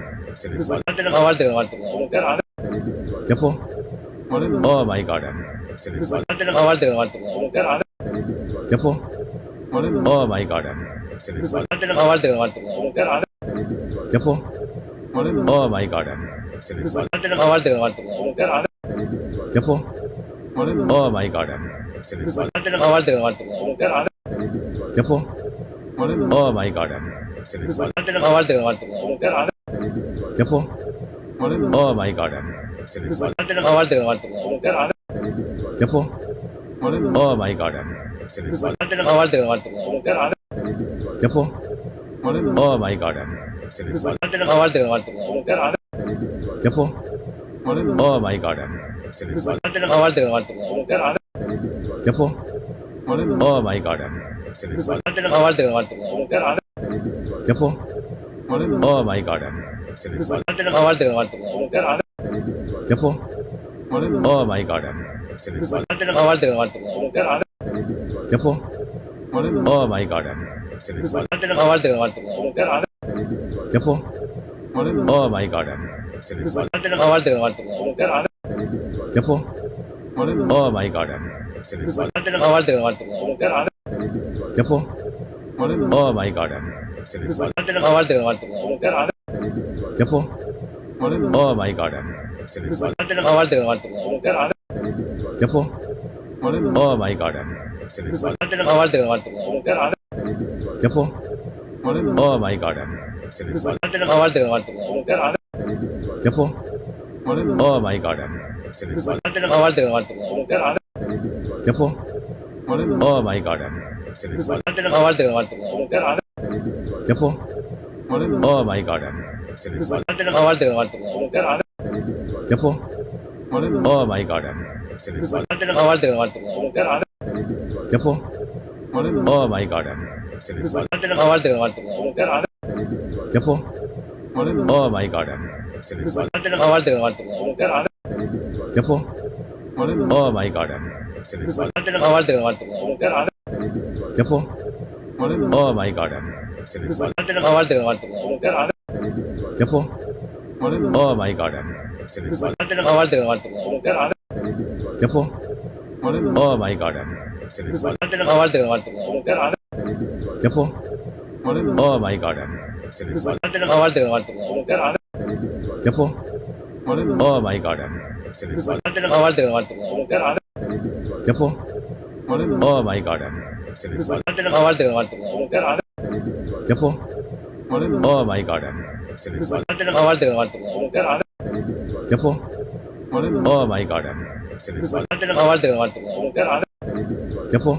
A: வாழ்த்துக்கள் வாழ்த்துக்கள்
B: எப்போ ஓ மை காட்
A: வாழ்த்துக்கள் வாழ்த்துக்கள்
B: எப்போ ஓ மை காட்
A: வாழ்த்துக்கள் வாழ்த்துக்கள்
B: எப்போ ஓ மை காட்
A: வாழ்த்துக்கள் வாழ்த்துக்கள்
B: எப்போ ஓ மை காட்
A: வாழ்த்துக்கள் வாழ்த்துக்கள்
B: எப்போ ஓ மை காட்
A: வாழ்த்துக்கள் வாழ்த்துக்கள்
B: எப்போ ஓ மை காட்
A: வாழ்த்துக்கள் வாழ்த்துக்கள்
B: எப்போ ஓ மை காட்
A: வாழ்த்துக்கள் வாழ்த்துக்கள்
B: எப்போ ஓ மை காட்
A: வாழ்த்துக்கள் வாழ்த்துக்கள்
B: எப்போ ஓ மை காட்
A: வாழ்த்துக்கள் வாழ்த்துக்கள்
B: எப்போ ஓ மை காட்
A: வாழ்த்துக்கள் வாழ்த்துக்கள்
B: எப்போ ஓ மை காட்
A: வாழ்த்துக்கள் வாழ்த்துக்கள்
B: எப்போ ஓ மை காட்
A: வாழ்த்துக்கள் வாழ்த்துக்கள்
B: எப்போ ஓ மை காட்
A: வாழ்த்துக்கள் வாழ்த்துக்கள்
B: எப்போ ஓ மை காட்
A: வாழ்த்துக்கள் வாழ்த்துக்கள்
B: எப்போ ஓ மை காட்
A: வாழ்த்துக்கள் வாழ்த்துக்கள்
B: எப்போ ஓ மை காட்
A: வாழ்த்துக்கள் வாழ்த்துக்கள்
B: எப்போ ஓ மை காட்
A: வாழ்த்துக்கள் வாழ்த்துக்கள்
B: எப்போ ஓ மை காட்
A: வாழ்த்துக்கள் வாழ்த்துக்கள்
B: எப்போ ஓ மை காட்
A: வாழ்த்துக்கள் வாழ்த்துக்கள்
B: எப்போ ஓ மை காட்
A: வாழ்த்துக்கள் வாழ்த்துக்கள்
B: எப்போ ஓ மை காட்
A: வாழ்த்துக்கள் வாழ்த்துக்கள்
B: எப்போ ஓ மை காட்
A: வாழ்த்துக்கள் வாழ்த்துக்கள்
B: எப்போ ஓ மை காட்
A: வாழ்த்துக்கள் வாழ்த்துக்கள்
B: எப்போ ஓ மை காட்
A: வாழ்த்துக்கள் வாழ்த்துக்கள்
B: எப்போ ஓ மை காட்
A: வாழ்த்துக்கள் வாழ்த்துக்கள்
B: எப்போ ஓ மை காட்
A: வாழ்த்துக்கள் வாழ்த்துக்கள்
B: எப்போ ஓ மை காட்
A: வாழ்த்துக்கள் வாழ்த்துக்கள்
B: எப்போ ஓ மை காட்
A: வாழ்த்துக்கள் வாழ்த்துக்கள்
B: எப்போ ஓ மை காட்
A: வாழ்த்துக்கள் வாழ்த்துக்கள்
B: எப்போ ஓ மை காட்
A: வாழ்த்துக்கள் வாழ்த்துக்கள்
B: எப்போ ஓ மை காட்
A: வாழ்த்துக்கள் வாழ்த்துக்கள்
B: எப்போ ஓ மை காட்
A: வாழ்த்துக்கள் வாழ்த்துக்கள்
B: எப்போ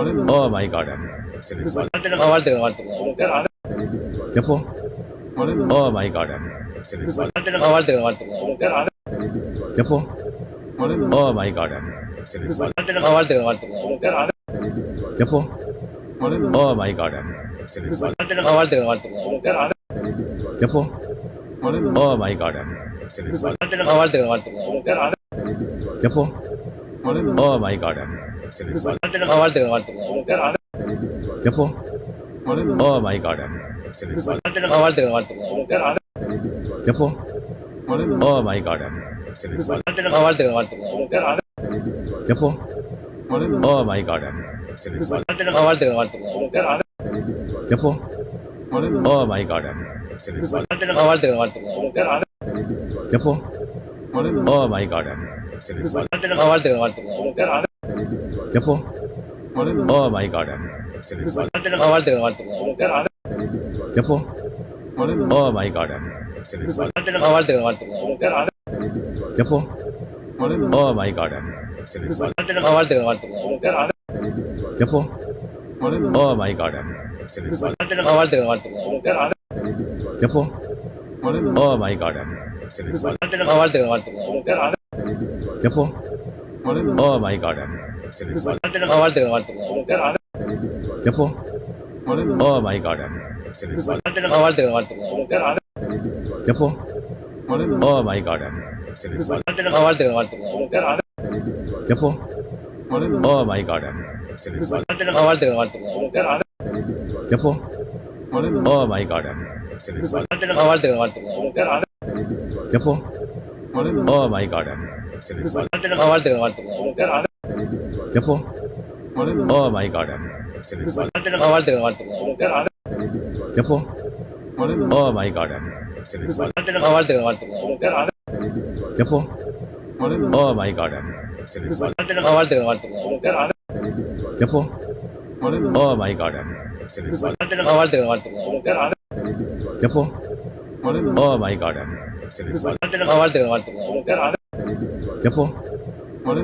B: ஓ மை காட்
A: வாழ்த்துக்கள் வாழ்த்துக்கள்
B: எப்போ ஓ மை காட்
A: வாழ்த்துக்கள் வாழ்த்துக்கள்
B: எப்போ ஓ மை காட்
A: வாழ்த்துக்கள் வாழ்த்துக்கள்
B: எப்போ ஓ மை காட்
A: வாழ்த்துக்கள் வாழ்த்துக்கள்
B: எப்போ ஓ மை காட்
A: வாழ்த்துக்கள் வாழ்த்துக்கள்
B: எப்போ ஓ மை காட்
A: வாழ்த்துக்கள் வாழ்த்துக்கள்
B: எப்போ ஓ மை காட்
A: வாழ்த்துக்கள் வாழ்த்துக்கள்
B: எப்போ ஓ மை காட்
A: வாழ்த்துக்கள் வாழ்த்துக்கள்
B: எப்போ ஓ மை காட்
A: வாழ்த்துக்கள் வாழ்த்துக்கள்
B: எப்போ ஓ மை காட்
A: வாழ்த்துக்கள் வாழ்த்துக்கள்
B: எப்போ ஓ மை காட்
A: வாழ்த்துக்கள் வாழ்த்துக்கள்
B: எப்போ ஓ மை காட்
A: வாழ்த்துக்கள் வாழ்த்துக்கள்
B: எப்போ ஓ மை காட்
A: வாழ்த்துக்கள் வாழ்த்துக்கள்
B: எப்போ ஓ மை காட்
A: வாழ்த்துக்கள் வாழ்த்துக்கள்
B: எப்போ ஓ மை காட்
A: வாழ்த்துக்கள் வாழ்த்துக்கள்
B: எப்போ ஓ மை காட்
A: வாழ்த்துக்கள் வாழ்த்துக்கள்
B: எப்போ ஓ மை காட்
A: வாழ்த்துக்கள் வாழ்த்துக்கள்
B: எப்போ ஓ மை காட்
A: வாழ்த்துக்கள் வாழ்த்துக்கள்
B: எப்போ ஓ மை காட்
A: வாழ்த்துக்கள் வாழ்த்துக்கள்
B: எப்போ ஓ மை காட்
A: வாழ்த்துக்கள் வாழ்த்துக்கள்
B: எப்போ ஓ மை காட்
A: வாழ்த்துக்கள் வாழ்த்துக்கள்
B: எப்போ ஓ மை காட்
A: வாழ்த்துக்கள் வாழ்த்துக்கள்
B: எப்போ ஓ மை காட்
A: வாழ்த்துக்கள் வாழ்த்துக்கள்
B: எப்போ ஓ மை காட்
A: வாழ்த்துக்கள் வாழ்த்துக்கள்
B: எப்போ ஓ மை காட்
A: வாழ்த்துக்கள் வாழ்த்துக்கள்
B: எப்போ ஓ மை காட்
A: வாழ்த்துக்கள் வாழ்த்துக்கள்
B: எப்போ ஓ மை காட்
A: வாழ்த்துக்கள் வாழ்த்துக்கள்
B: எப்போ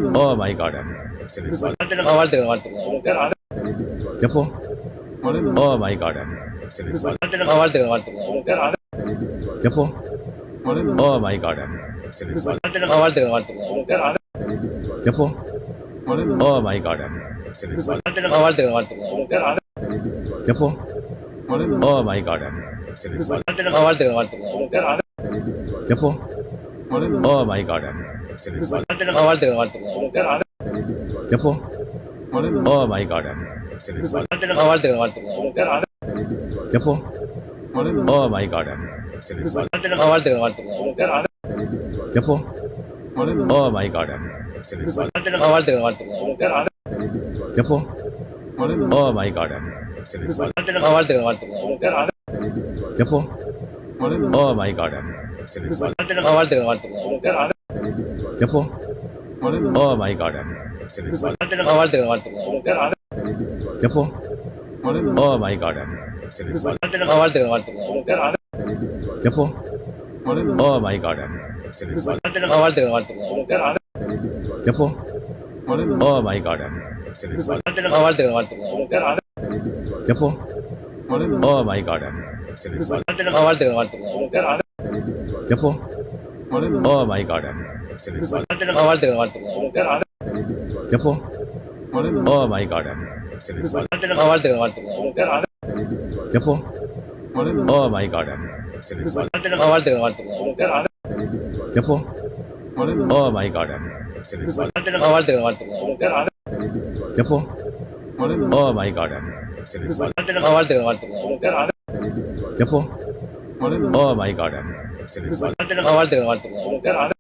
B: ஓ மை காட்
A: வாழ்த்துக்கள் வாழ்த்துக்கள்
B: எப்போ ஓ மை காட்
A: வாழ்த்துக்கள் வாழ்த்துக்கள்
B: எப்போ ஓ மை காட்
A: வாழ்த்துக்கள் வாழ்த்துக்கள்
B: எப்போ ஓ மை காட்
A: வாழ்த்துக்கள் வாழ்த்துக்கள்
B: எப்போ ஓ மை காட்
A: வாழ்த்துக்கள் வாழ்த்துக்கள்
B: எப்போ ஓ மை காட்
A: வாழ்த்துக்கள் வாழ்த்துக்கள்
B: எப்போ ஓ மை காட்
A: வாழ்த்துக்கள் வாழ்த்துக்கள்
B: எப்போ ஓ மை காட்
A: வாழ்த்துக்கள் வாழ்த்துக்கள்
B: எப்போ ஓ மை காட்
A: வாழ்த்துக்கள் வாழ்த்துக்கள்
B: எப்போ ஓ மை காட்
A: வாழ்த்துக்கள் வாழ்த்துக்கள்
B: எப்போ ஓ மை காட்
A: வாழ்த்துக்கள் வாழ்த்துக்கள்
B: எப்போ ஓ மை காட்
A: வாழ்த்துக்கள் வாழ்த்துக்கள்
B: எப்போ ஓ மை காட்
A: வாழ்த்துக்கள் வாழ்த்துக்கள்
B: எப்போ ஓ மை காட்
A: வாழ்த்துக்கள் வாழ்த்துக்கள்
B: எப்போ ஓ மை காட்
A: வாழ்த்துக்கள் வாழ்த்துக்கள்
B: எப்போ ஓ மை காட்
A: வாழ்த்துக்கள் வாழ்த்துக்கள்
B: எப்போ ஓ மை காட்
A: வாழ்த்துக்கள் வாழ்த்துக்கள்
B: எப்போ ஓ மை காட்
A: வாழ்த்துக்கள் வாழ்த்துக்கள்
B: எப்போ ஓ மை காட்
A: வாழ்த்துக்கள் வாழ்த்துக்கள்
B: எப்போ ஓ மை காட்
A: வாழ்த்துக்கள் வாழ்த்துக்கள்
B: எப்போ ஓ மை காட்
A: வாழ்த்துக்கள் வாழ்த்துக்கள்
B: எப்போ ஓ மை காட்
A: வாழ்த்துக்கள் வாழ்த்துக்கள்